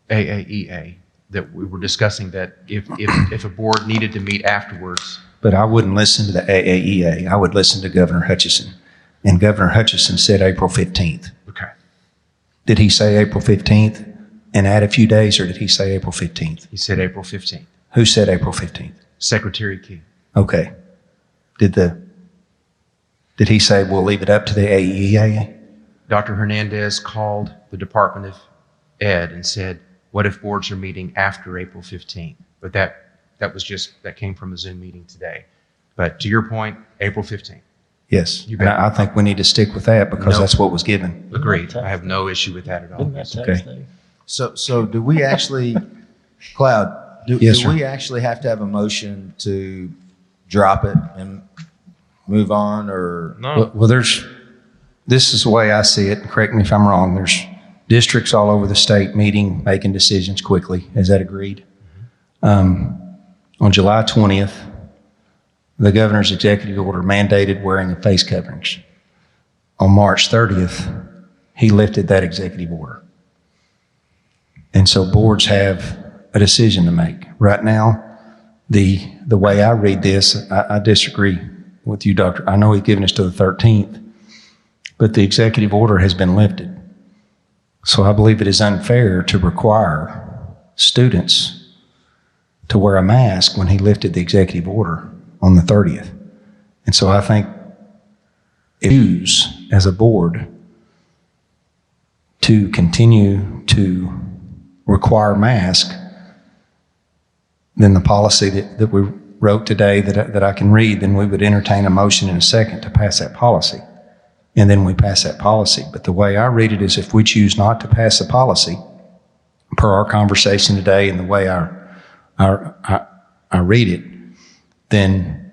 AAEA, that we were discussing that if a board needed to meet afterwards. But I wouldn't listen to the AAEA. I would listen to Governor Hutchison. And Governor Hutchison said April 15th. Okay. Did he say April 15th and add a few days, or did he say April 15th? He said April 15th. Who said April 15th? Secretary Key. Okay. Did he say we'll leave it up to the AEA? Dr. Hernandez called the Department of Ed and said, what if boards are meeting after April 15th? But that came from a Zoom meeting today. But to your point, April 15th. Yes. You And bet. I think we need to stick with that because No. that's what was given. Agreed. I have no issue with that at all. Isn't that tax Okay. day? So do we actually, Cloud, do Yes, sir. we actually have to have a motion to drop it and move on, or? Well, this is the way I see it, and correct me if I'm wrong, there's districts all over the state meeting, making decisions quickly. Is that agreed? On July 20th, the governor's executive order mandated wearing of face coverings. On March 30th, he lifted that executive order. And so boards have a decision to make. Right now, the way I read this, I disagree with you, Doctor. I know he's given us to the 13th, but the executive order has been lifted. So I believe it is unfair to require students to wear a mask when he lifted the executive order on the 30th. And so I think if we choose as a board to continue to require masks, then the policy that we wrote today that I can read, then we would entertain a motion in a second to pass that policy. And then we pass that policy. But the way I read it is if we choose not to pass the policy, per our conversation today and the way I read it, then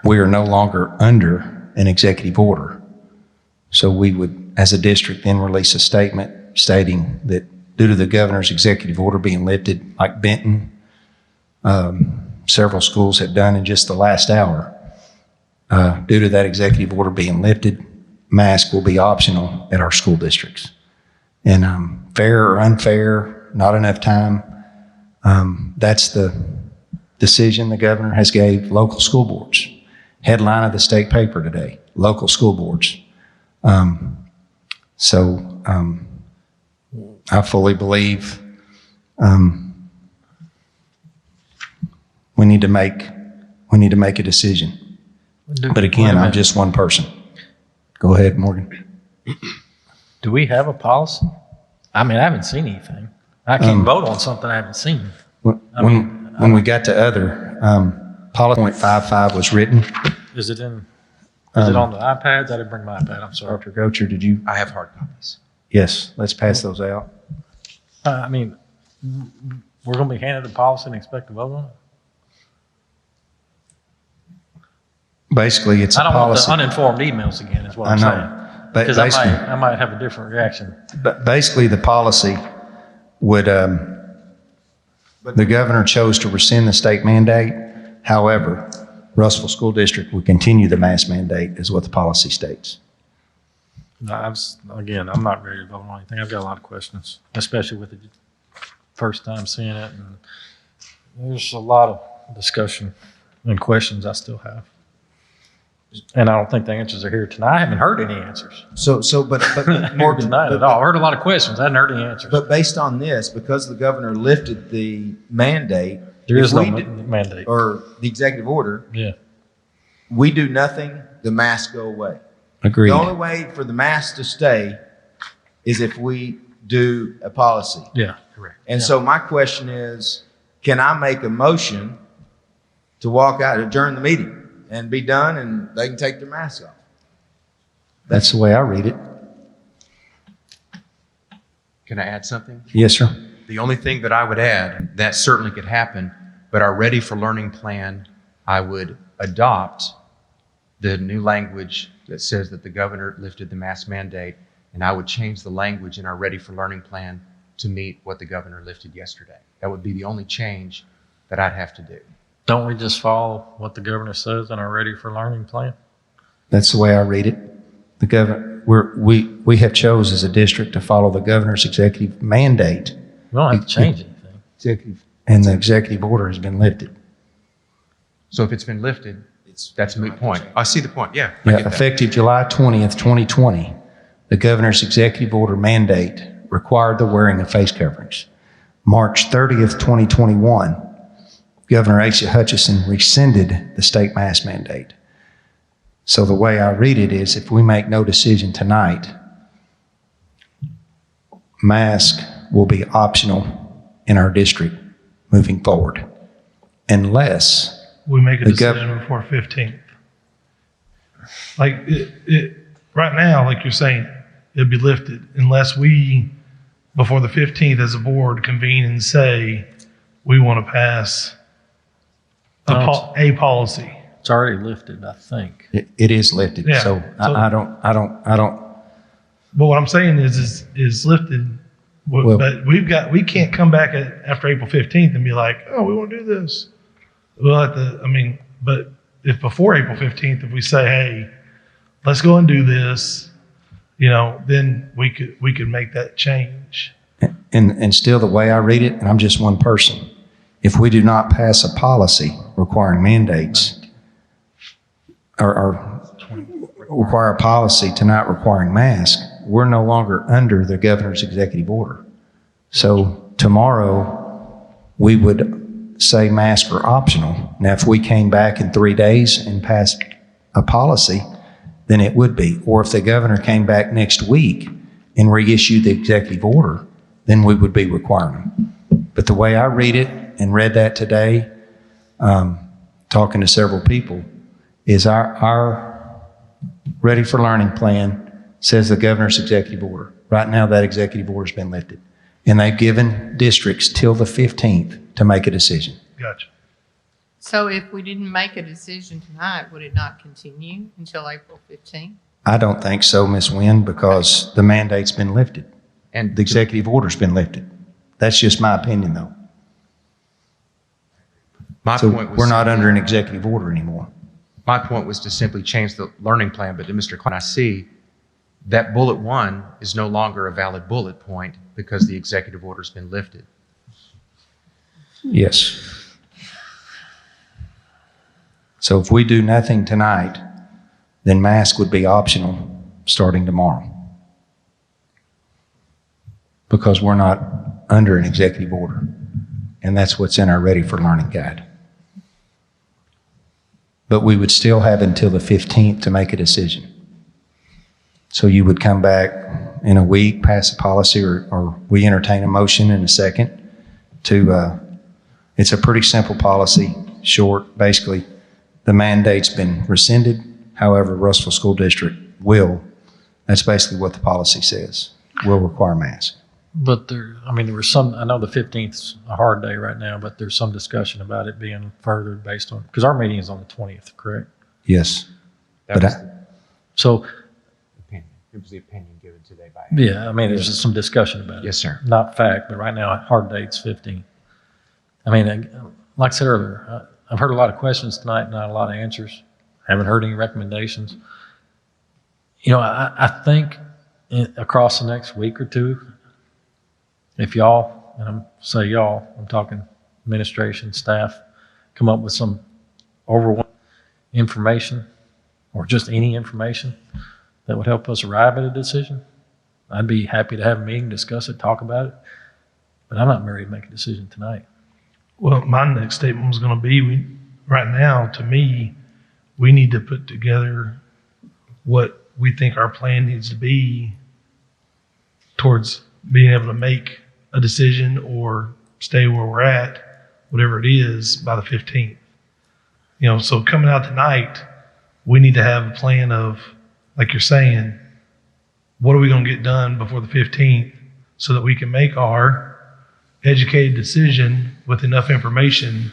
we are no longer under an executive order. So we would, as a district, then release a statement stating that due to the governor's executive order being lifted, like Benton, several schools have done in just the last hour, due to that executive order being lifted, masks will be optional at our school districts. And fair or unfair, not enough time, that's the decision the governor has gave local school boards. Headline of the state paper today, local school boards. I fully believe we need to make a decision. But again, I'm just one person. Go ahead, Morgan. Do we have a policy? I mean, I haven't seen anything. I can't vote on something I haven't seen. When we got to other, policy .55 was written. Is it in, is it on the iPads? I didn't bring my iPad, I'm sorry. Dr. Gocher, did you? I have hard copies. Yes, let's pass those out. I mean, we're going to be handed a policy and expect to vote on it? Basically, it's a I don't want the policy. uninformed emails again, is what I I'm know. saying. But Because I might have a different reaction. But basically, the policy would, the governor chose to rescind the state mandate. However, Russellville School District would continue the mask mandate, is what the policy states. No, again, I'm not ready to vote on anything. I've got a lot of questions, especially with the first time seeing it. And there's a lot of discussion and questions I still have. And I don't think the answers are here tonight. I haven't heard any answers. But Morgan, Tonight at all. I heard a lot of questions. I hadn't heard any answers. but based on this, because the governor lifted the mandate, There is if no we do- mandate. or the executive order, Yeah. we do nothing, the masks go away. Agreed. The only way for the masks to stay is if we do a policy. Yeah. Correct. And so my question is, can I make a motion to walk out, adjourn the meeting and be done and they can take their masks off? That's the way I read it. Can I add something? Yes, sir. The only thing that I would add, that certainly could happen, but our Ready for Learning plan, I would adopt the new language that says that the governor lifted the mask mandate, and I would change the language in our Ready for Learning plan to meet what the governor lifted yesterday. That would be the only change that I'd have to do. Don't we just follow what the governor says in our Ready for Learning plan? That's the way I read it. The governor, we have chose as a district to follow the governor's executive mandate. We don't have to change anything. And the executive order has been lifted. So if it's been lifted, that's a moot point. I see the point, yeah. I Yeah, get that. effective July 20th, 2020, the governor's executive order mandate required the wearing of face coverings. March 30th, 2021, Governor Asa Hutchinson rescinded the state mask mandate. So the way I read it is if we make no decision tonight, mask will be optional in our district moving forward, unless We make a The gov- decision before 15th. Like right now, like you're saying, it'd be lifted unless we, before the 15th as a board, convene and say, we want to pass a policy. It's already lifted, I think. it is lifted. Yeah. So So- I don't, But what I'm saying is lifted, Well- but we can't come back after April 15th and be like, oh, we want to do this. We'll have to, but if before April 15th, if we say, hey, let's go and do this, then we could make that change. and still the way I read it, and I'm just one person, if we do not pass a policy requiring mandates or require a policy to not requiring masks, we're no longer under the governor's executive order. So tomorrow, we would say masks are optional. Now, if we came back in 3 days and passed a policy, then it would be. Or if the governor came back next week and reissued the executive order, then we would be requiring them. But the way I read it and read that today, talking to several people, is our Ready for Learning plan says the governor's executive order. Right now, that executive order's been lifted. And they've given districts till the 15th to make a decision. Gotcha. So if we didn't make a decision tonight, would it not continue until April 15th? I don't think so, Ms. Wynn, because the mandate's been lifted. And The executive order's been lifted. That's just my opinion, though. my So point was we're not under an executive order anymore. My point was to simply change the learning plan, but to Mr. Klein, I see that bullet 1 is no longer a valid bullet point because the executive order's been lifted. Yes. So if we do nothing tonight, then mask would be optional starting tomorrow. Because we're not under an executive order. And that's what's in our Ready for Learning guide. But we would still have until the 15th to make a decision. So you would come back in a week, pass a policy, or we entertain a motion in a second to, it's a pretty simple policy, short, basically. The mandate's been rescinded. However, Russellville School District will, that's basically what the policy says, will require masks. But there was some, I know the 15th's a hard day right now, but there's some discussion about it being furthered based on, because our meeting is on the 20th, correct? Yes. That But was I- the So, opinion. It was the opinion given today by. yeah, there's just some discussion about it. Yes, sir. Not fact, but right now, hard date's 15. Like I said earlier, I've heard a lot of questions tonight, not a lot of answers. Haven't heard any recommendations. I think across the next week or two, if y'all, and I'm talking administration, staff, come up with some overwhelming information or just any information that would help us arrive at a decision, I'd be happy to have a meeting, discuss it, talk about it. But I'm not ready to make a decision tonight. Well, my next statement was going to be, right now, to me, we need to put together what we think our plan needs to be towards being able to make a decision or stay where we're at, whatever it is, by the 15th. So coming out tonight, we need to have a plan of, like you're saying, what are we going to get done before the 15th so that we can make our educated decision with enough information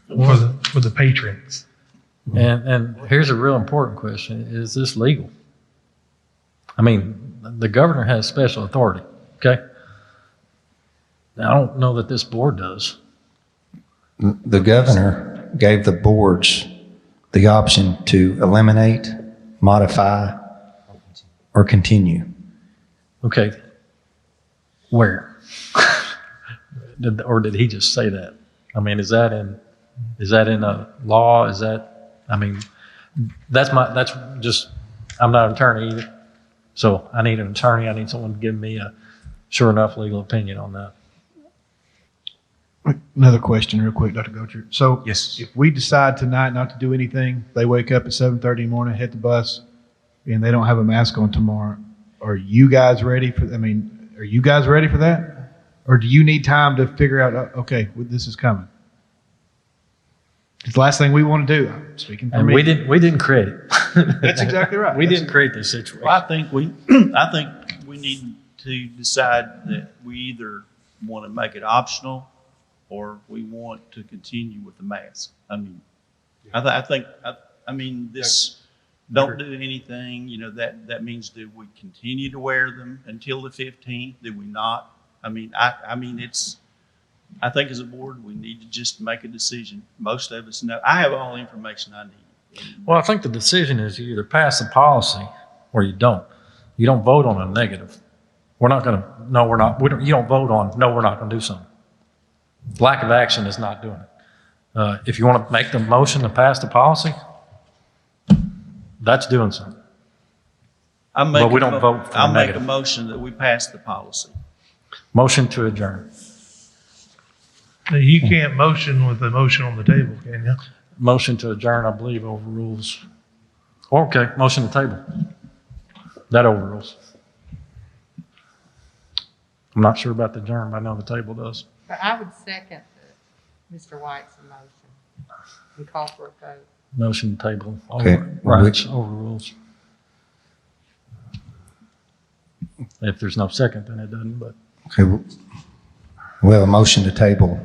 for the patrons. And here's a real important question. Is this legal? The governor has special authority, okay? I don't know that this board does. The governor gave the boards the option to eliminate, modify, or continue. Okay. Where? Or did he just say that? Is that in a law? I'm not an attorney either. So I need an attorney. I need someone to give me a sure enough legal opinion on that. Another question real quick, Dr. Gocher. So Yes. if we decide tonight not to do anything, they wake up at 7:30 in the morning, hit the bus, and they don't have a mask on tomorrow, are you guys ready for, are you guys ready for that? Or do you need time to figure out, okay, this is coming? It's the last thing we want to do. I'm speaking for And me. we didn't create it. That's exactly right. We didn't create this situation. Well, I think we need to decide that we either want to make it optional or we want to continue with the mask. I mean, I mean, this, don't do anything, that means do we continue to wear them until the 15th? Do we not? I mean, I think as a board, we need to just make a decision. Most of us know. I have all the information I need. Well, I think the decision is you either pass the policy or you don't. You don't vote on a negative. We're not going to, no, we're not. You don't vote on, no, we're not going to do something. Lack of action is not doing it. If you want to make the motion to pass the policy, that's doing something. But we don't vote for I'll make a negative. motion that we pass the policy. Motion to adjourn. Now, you can't motion with a motion on the table, can you? Motion to adjourn, I believe, overrules. Okay, motion to table. That overrules. I'm not sure about the adjourn, but I know the table does. But I would second Mr. White's motion and call for a vote. Motion to table. Okay, Right, which- overrules. If there's no second, then it doesn't, but Okay, we have a motion to table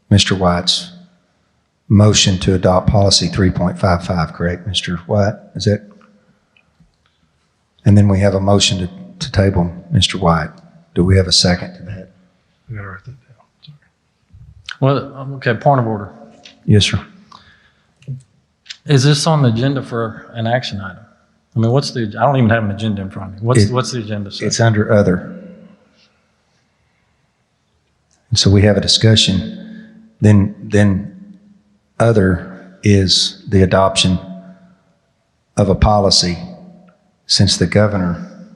Mr. White's motion to adopt policy 3.55, correct, Mr. White? Is that? And then we have a motion to table Mr. White. Do we have a second to that? I gotta write that down. Sorry. well, okay, point of order. Yes, sir. Is this on the agenda for an action item? I mean, I don't even have an agenda in front of me. What's the agenda say? It's under other. And so we have a discussion. Then other is the adoption of a policy since the governor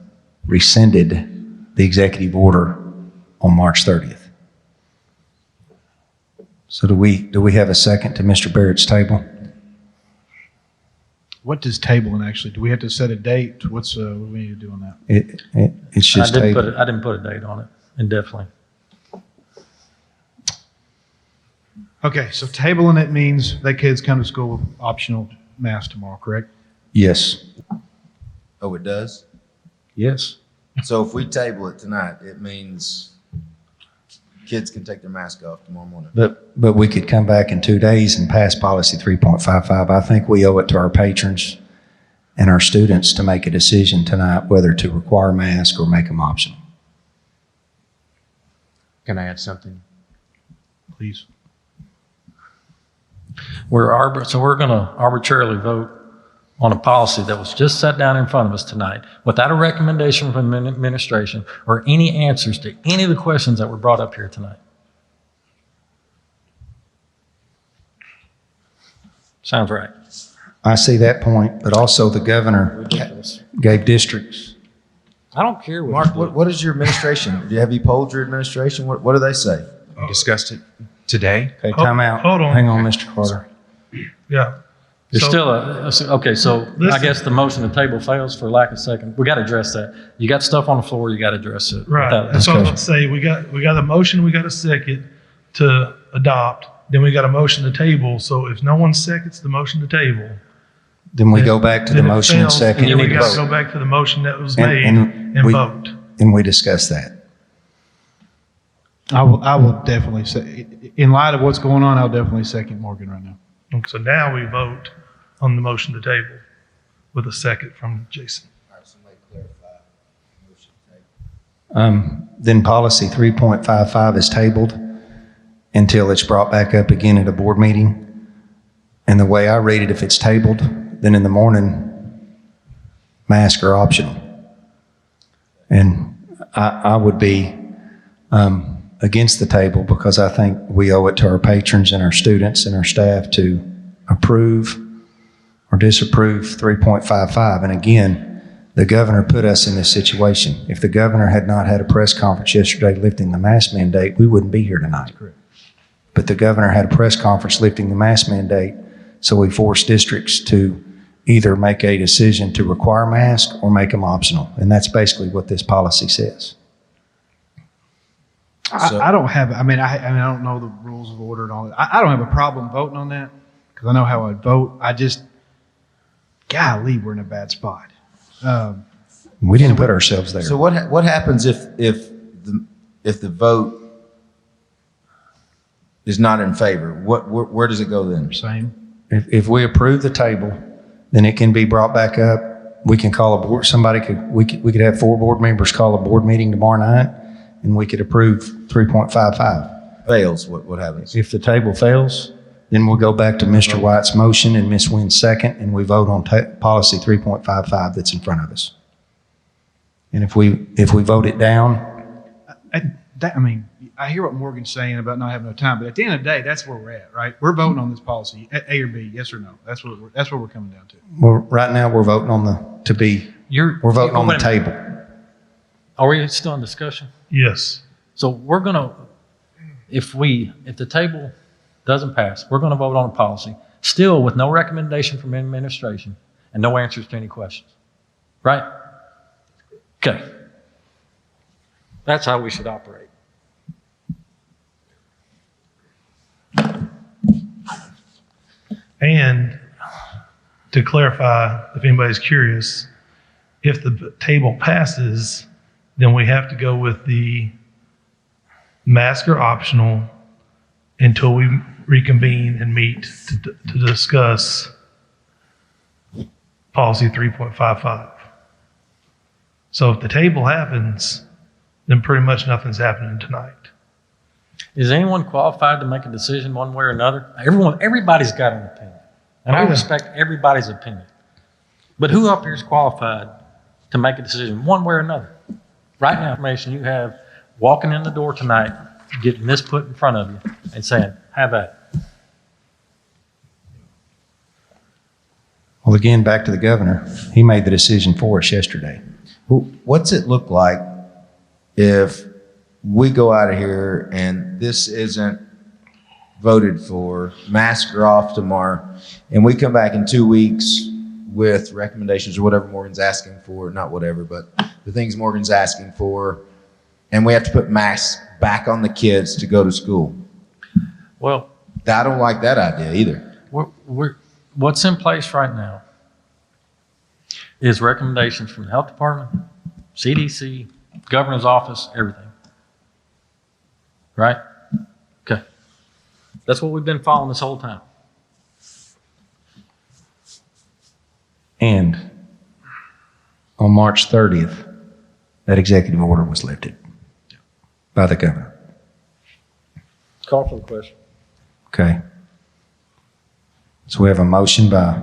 rescinded the executive order on March 30th. So do we have a second to Mr. Barrett's table? What does tabling actually, do we have to set a date? What do we need to do on that? It's just I table. didn't put a date on it, indefinitely. Okay, so tabling it means that kids come to school with optional mask tomorrow, correct? Yes. Oh, it does? Yes. So if we table it tonight, it means kids can take their mask off tomorrow morning. But we could come back in 2 days and pass policy 3.55. I think we owe it to our patrons and our students to make a decision tonight whether to require masks or make them optional. Can I add something? Please. So we're going to arbitrarily vote on a policy that was just set down in front of us tonight without a recommendation from the administration or any answers to any of the questions that were brought up here tonight. Sounds right. I see that point, but also the governor Ridiculous. gave districts. I don't care Mark, what is your administration? Have you polled your administration? What do they say? We discussed it today. Okay, time out. Hold on. Hang on, Mr. Carter. Yeah. There's So- still okay, so I Listen. guess the motion to table fails for lack of second. We got to address that. You got stuff on the floor, you got to address it. Right. without That's what I was about discussion. to say. We got a motion, we got a second to adopt, then we got a motion to table. So if no one seconds the motion to table. Then we go back to the then it motion and fails, second. And then we need to got to vote. go back to the motion that was And- made and and we- vote. And we discuss that. I will definitely say, in light of what's going on, I'll definitely second Morgan right now. So now we vote on the motion to table with a second from Jason. Then policy 3.55 is tabled until it's brought back up again at a board meeting. And the way I read it, if it's tabled, then in the morning, masks are optional. And I would be against the table because I think we owe it to our patrons and our students and our staff to approve or disapprove 3.55. And again, the governor put us in this situation. If the governor had not had a press conference yesterday lifting the mask mandate, we wouldn't be here tonight. but the governor had a press conference lifting the mask mandate, so we forced districts to either make a decision to require masks or make them optional, and that's basically what this policy says. I don't have. I mean, I don't know the rules of order and all that. I don't have a problem voting on that because I know how I'd vote. I just, golly, we're in a bad spot. We didn't put ourselves there. So what happens if the vote is not in favor? Where does it go then? Same. If we approve the table, then it can be brought back up. We can call a board. We could have 4 board members call a board meeting tomorrow night, and we could approve 3.55. Fails, what happens? If the table fails, then we'll go back to Mr. White's motion and Ms. Wynn's second, and we vote on policy 3.55 that's in front of us. And if we vote it down, I mean, I hear what Morgan's saying about not having no time, but at the end of the day, that's where we're at, right? We're voting on this policy, A or B, yes or no. That's what we're coming down to. well, right now we're voting on we're voting on the table. Are we still in discussion? Yes. So we're going to, if the table doesn't pass, we're going to vote on a policy, still with no recommendation from administration and no answers to any questions. Right? Okay. That's how we should operate. And to clarify, if anybody's curious, if the table passes, then we have to go with the masks are optional until we reconvene and meet to discuss policy 3.55. So if the table happens, then pretty much nothing's happening tonight. Is anyone qualified to make a decision one way or another? Everybody's got an opinion. And I respect everybody's opinion. But who up here is qualified to make a decision one way or another? Right now, information you have walking in the door tonight, getting this put in front of you and saying, have at it. Well, again, back to the governor. He made the decision for us yesterday. What's it look like if we go out of here and this isn't voted for, masks are off tomorrow, and we come back in 2 weeks with recommendations or whatever Morgan's asking for, not whatever, but the things Morgan's asking for, and we have to put masks back on the kids to go to school? Well, I don't like that idea either. What's in place right now is recommendations from the health department, CDC, governor's office, everything. Right? Okay. That's what we've been following this whole time. And on March 30th, that executive order was lifted by the governor. Call for the question. Okay. So we have a motion by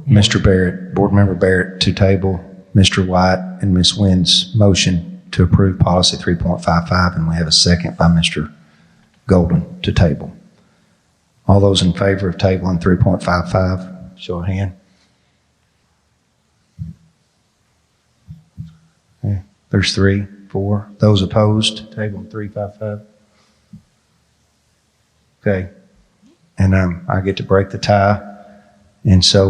Mr. Barrett, Board Member Barrett, to table Mr. White and Ms. Wynn's motion to approve policy 3.55, and we have a second by Mr. Golden to table. All those in favor of tabling 3.55, show of hand. Okay. There's 3, 4. Those opposed, table 3.55. Okay. And I get to break the tie. And so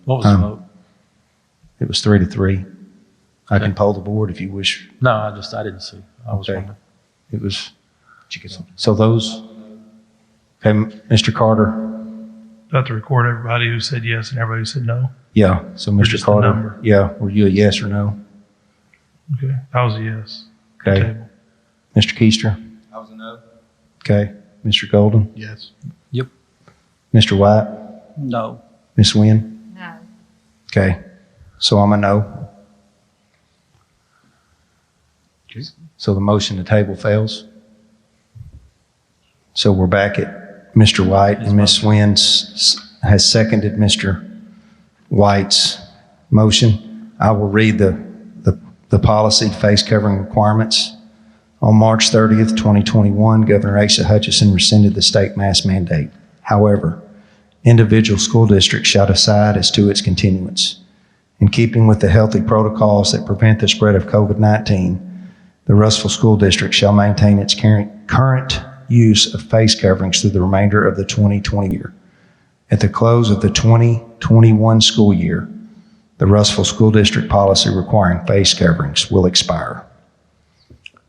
What was the vote? it was 3-3. I can poll the board if you wish. No, I didn't see. I was Okay. wondering. It was, so those, okay, Mr. Carter, Do I have to record everybody who said yes and everybody who said no? yeah, so Or Mr. just the Carter, number? yeah, were you a yes or no? Okay, I was a yes. Okay, Table. Mr. Keister, I was a no. okay, Mr. Golden, Yes. Mr. White, No. Ms. Wynn, No. okay, so I'm a no. Okay. So the motion to table fails. So we're back at Mr. White, and Ms. Wynn has seconded Mr. White's motion. I will read the policy, face covering requirements. On March 30th, 2021, Governor Asa Hutchinson rescinded the state mask mandate. However, individual school districts shall decide as to its continuance. In keeping with the healthy protocols that prevent the spread of COVID-19, the Russellville School District shall maintain its current use of face coverings through the remainder of the 2020 year. At the close of the 2021 school year, the Russellville School District policy requiring face coverings will expire.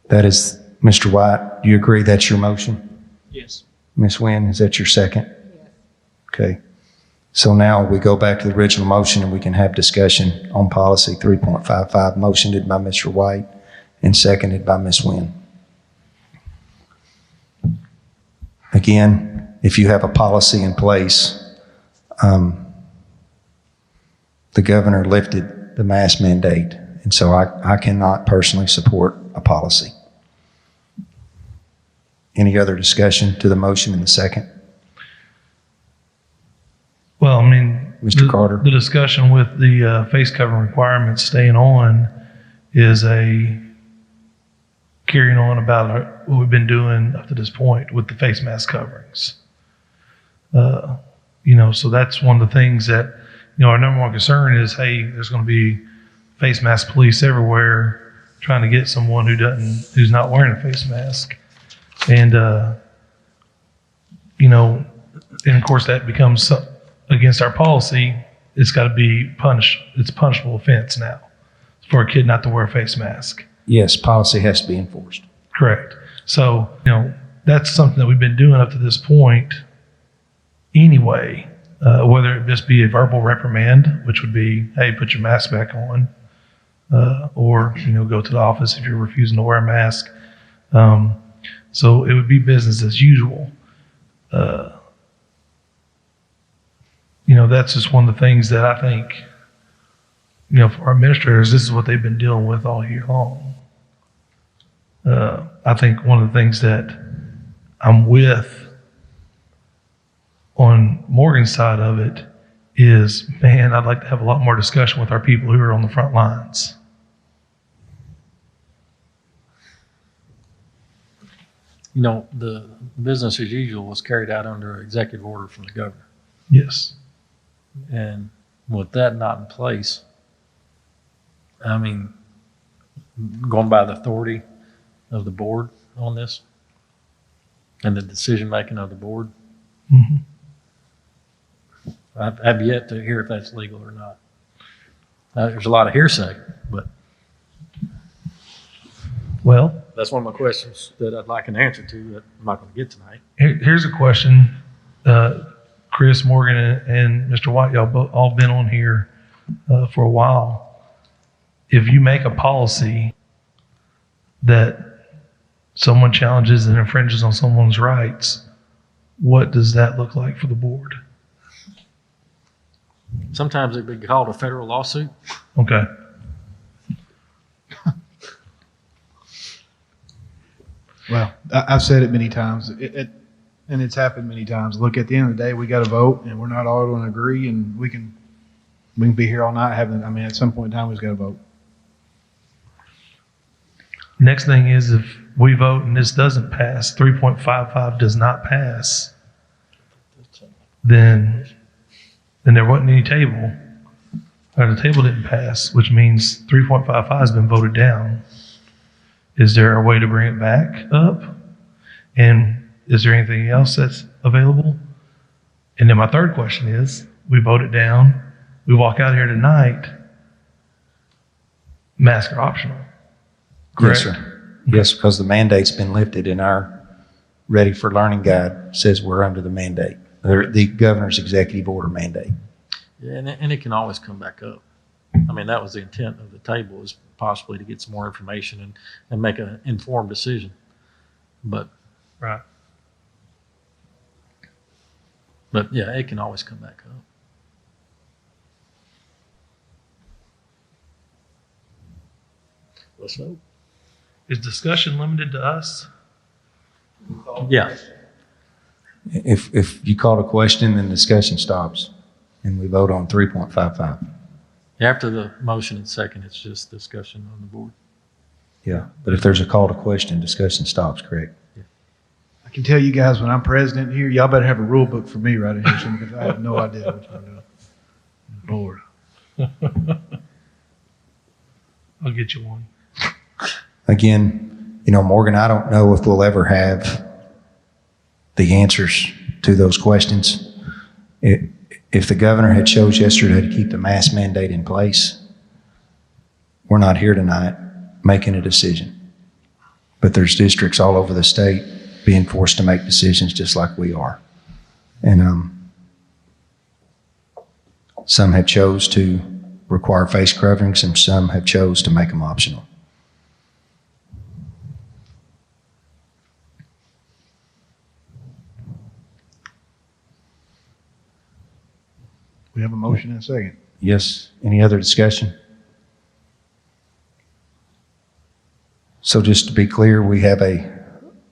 That is, Mr. White, do you agree that's your motion? Yes. Ms. Wynn, is that your second? Yes. Okay. So now we go back to the original motion and we can have discussion on policy 3.55, motioned by Mr. White and seconded by Ms. Wynn. Again, if you have a policy in place, the governor lifted the mask mandate, and so I cannot personally support a policy. Any other discussion to the motion in the second? Well, I mean, Mr. Carter? The discussion with the face covering requirements staying on is a carrying on about what we've been doing up to this point with the face mask coverings. So that's one of the things that, our number one concern is, hey, there's going to be face mask police everywhere trying to get someone who's not wearing a face mask. And, and of course that becomes against our policy. It's got to be punished. It's a punishable offense now for a kid not to wear a face mask. Yes, policy has to be enforced. Correct. So, that's something that we've been doing up to this point anyway, whether it just be a verbal reprimand, which would be, hey, put your mask back on, or, go to the office if you're refusing to wear a mask. So it would be business as usual. That's just one of the things that I think, for our administrators, this is what they've been dealing with all year long. I think one of the things that I'm with on Morgan's side of it is, man, I'd like to have a lot more discussion with our people who are on the front lines. The business as usual was carried out under an executive order from the governor. Yes. And with that not in place, I mean, going by the authority of the board on this and the decision making of the board, Mm-hmm. I've yet to hear if that's legal or not. There's a lot of hearsay, but Well, that's one of my questions that I'd like an answer to that I'm not going to get tonight. here's a question. Chris, Morgan, and Mr. White, y'all all been on here for a while. If you make a policy that someone challenges and infringes on someone's rights, what does that look like for the board? Sometimes it'd be called a federal lawsuit. Okay. Well, I've said it many times, and it's happened many times. Look, at the end of the day, we got to vote, and we're not all going to agree, and we can be here all night at some point in time, we just got to vote. Next thing is, if we vote and this doesn't pass, 3.55 does not pass, then there wasn't any table, or the table didn't pass, which means 3.55 has been voted down. Is there a way to bring it back up? And is there anything else that's available? And then my third question is, we vote it down, we walk out here tonight, masks are optional. Correct? Yes, sir. Yes, because the mandate's been lifted and our Ready for Learning guide says we're under the mandate, or the governor's executive order mandate. Yeah, and it can always come back up. I mean, that was the intent of the table, is possibly to get some more information and make an informed decision. But Right. But yeah, it can always come back up. Let's hope. Is discussion limited to us? Yeah. If you call a question, then discussion stops and we vote on 3.55. After the motion and second, it's just discussion on the board. Yeah, but if there's a call to question, discussion stops, correct? I can tell you guys, when I'm president here, y'all better have a rule book for me right in here, because I have no idea what y'all doing. Lord. I'll get you one. Again, Morgan, I don't know if we'll ever have the answers to those questions. If the governor had chose yesterday to keep the mask mandate in place, we're not here tonight making a decision. But there's districts all over the state being forced to make decisions just like we are. And some have chose to require face coverings and some have chose to make them optional. We have a motion and a second. Yes, any other discussion? So just to be clear, we have a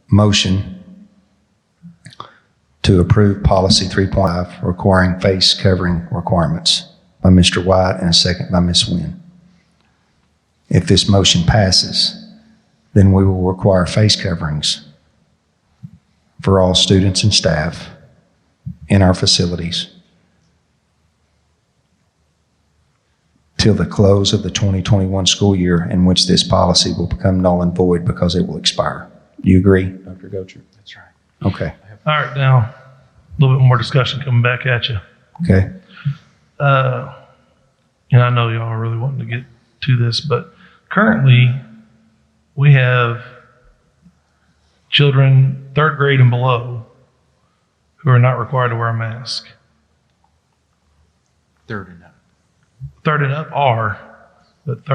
motion to approve policy 3.5 requiring face covering requirements by Mr. White and a second by Ms. Wynn. If this motion passes, then we will require face coverings for all students and staff in our facilities till the close of the 2021 school year, in which this policy will become null and void because it will expire. Do you agree, Dr. Gocher? That's right. Okay. All right, now, a little bit more discussion coming back at you. Okay. And I know y'all are really wanting to get to this, but currently we have children 3rd grade and below who are not required to wear a mask. 3rd and up. 3rd and up are, but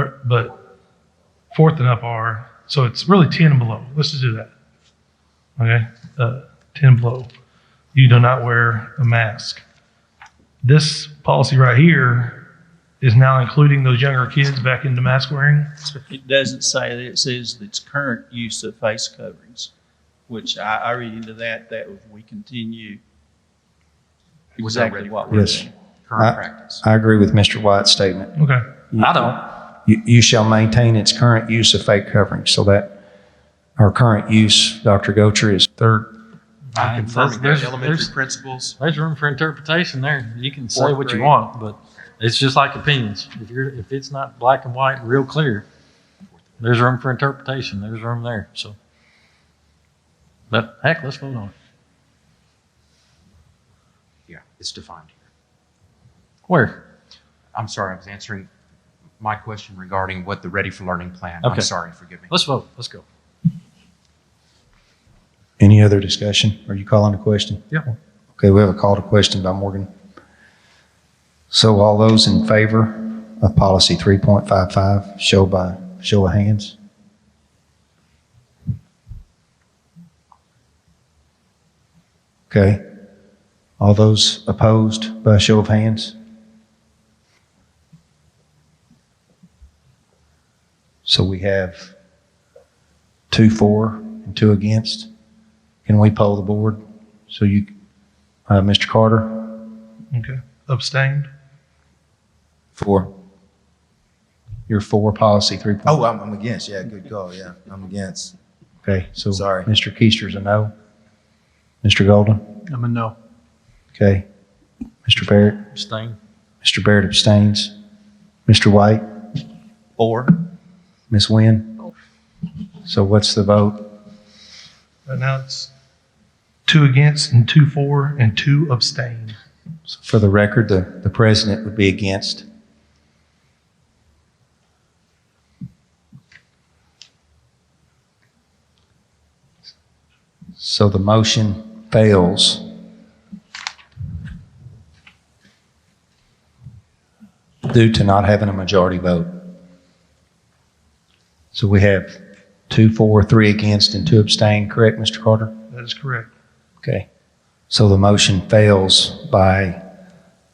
4th and up are. So it's really 10 and below. Let's just do that. Okay? 10 and below. You do not wear a mask. This policy right here is now including those younger kids back into mask wearing. It doesn't say that. It says its current use of face coverings, which I read into that was we continue exactly what we're Yes. doing. Current practice. I agree with Mr. White's statement. Okay. I don't. You shall maintain its current use of fake coverings, so that our current use, Dr. Gocher, is 3rd. I'm confirming There's- that elementary there's- principals. There's room for interpretation there. You can say 4th what you grade. want, but it's just like opinions. If it's not black and white, real clear, there's room for interpretation. There's room there. So, but heck, let's vote on it. Yeah, it's defined here. Where? I'm sorry, I was answering my question regarding what the Ready for Learning plan. Okay. I'm sorry, forgive me. Let's vote. Let's go. Any other discussion? Are you calling a question? Yeah. Okay, we have a call to question by Morgan. So all those in favor of policy 3.55, show of hands. Okay. All those opposed by show of hands? So we have 2 for and 2 against. Can we poll the board? So you, Mr. Carter? Okay. Abstained? For. You're for policy 3. Oh, I'm against. Yeah, good call. Yeah, I'm against. Okay, so. Sorry. Mr. Keister's a no. Mr. Golden? I'm a no. Okay. Mr. Barrett? Abstain. Mr. Barrett abstains. Mr. White? 4. Ms. Wynn? So what's the vote? Right now it's 2 against and 2 for and 2 abstain. So for the record, the president would be against. So the motion fails. Due to not having a majority vote. So we have 2 for, 3 against, and 2 abstain, correct, Mr. Carter? That is correct. Okay. So the motion fails by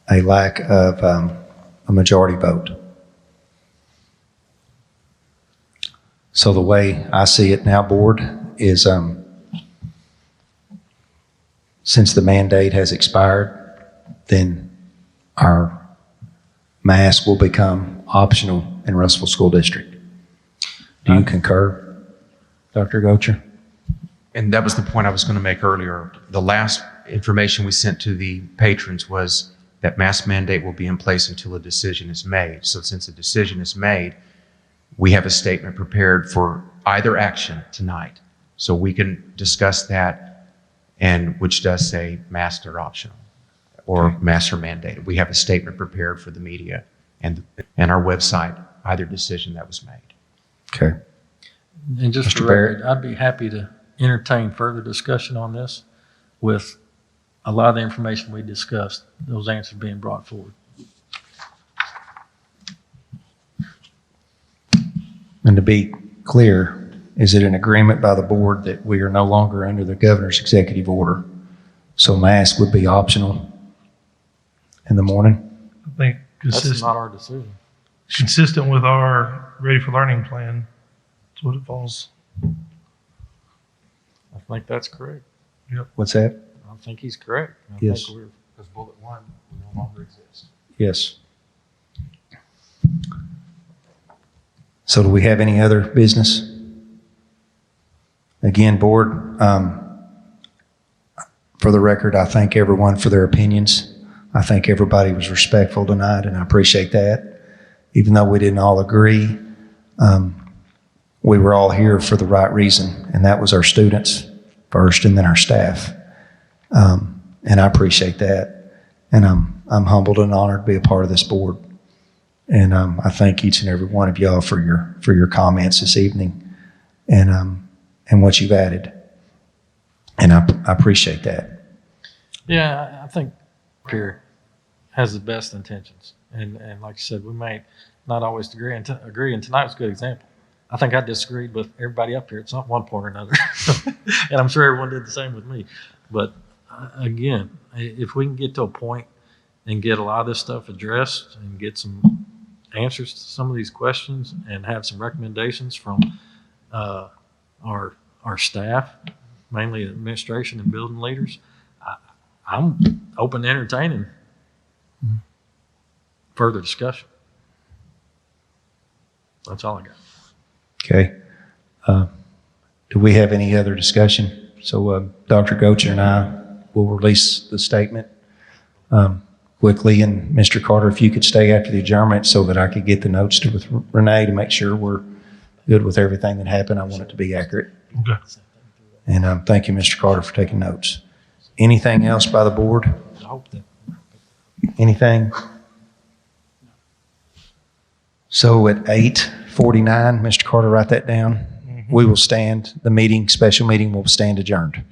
a lack of a majority vote. So the way I see it now, board, is since the mandate has expired, then our mask will become optional in Russellville School District. Do you concur, Dr. Gocher? And that was the point I was going to make earlier. The last information we sent to the patrons was that mask mandate will be in place until a decision is made. So since a decision is made, we have a statement prepared for either action tonight. So we can discuss that and which does say masks are optional or masks are mandated. We have a statement prepared for the media and our website, either decision that was made. Okay. And just Mr. for Barrett? record, I'd be happy to entertain further discussion on this with a lot of the information we discussed, those answers being brought forward. And to be clear, is it an agreement by the board that we are no longer under the governor's executive order? So mask would be optional in the morning? I think That's not our decision. consistent with our Ready for Learning plan, that's what it falls. I think that's correct. What's that? I think he's correct. Yes. Because bullet 1 no longer exists. Yes. So do we have any other business? Again, board, for the record, I thank everyone for their opinions. I think everybody was respectful tonight, and I appreciate that. Even though we didn't all agree, we were all here for the right reason, and that was our students first and then our staff. And I appreciate that. And I'm humbled and honored to be a part of this board. And I thank each and every one of y'all for your comments this evening and what you've added. And I appreciate that. Yeah, I think here has the best intentions. And like you said, we may not always agree. And tonight was a good example. I think I disagreed with everybody up here at one point or another. And I'm sure everyone did the same with me. But again, if we can get to a point and get a lot of this stuff addressed and get some answers to some of these questions and have some recommendations from our staff, mainly administration and building leaders, I'm open to entertaining further discussion. That's all I got. Okay. Do we have any other discussion? So Dr. Gocher and I will release the statement quickly. And Mr. Carter, if you could stay after the adjournment so that I could get the notes with Renee to make sure we're good with everything that happened. I want it to be accurate. Okay. And thank you, Mr. Carter, for taking notes. Anything else by the board? I hope that. Anything? So at 8:49, Mr. Carter, write that down. We will stand, the meeting, special meeting will stand adjourned.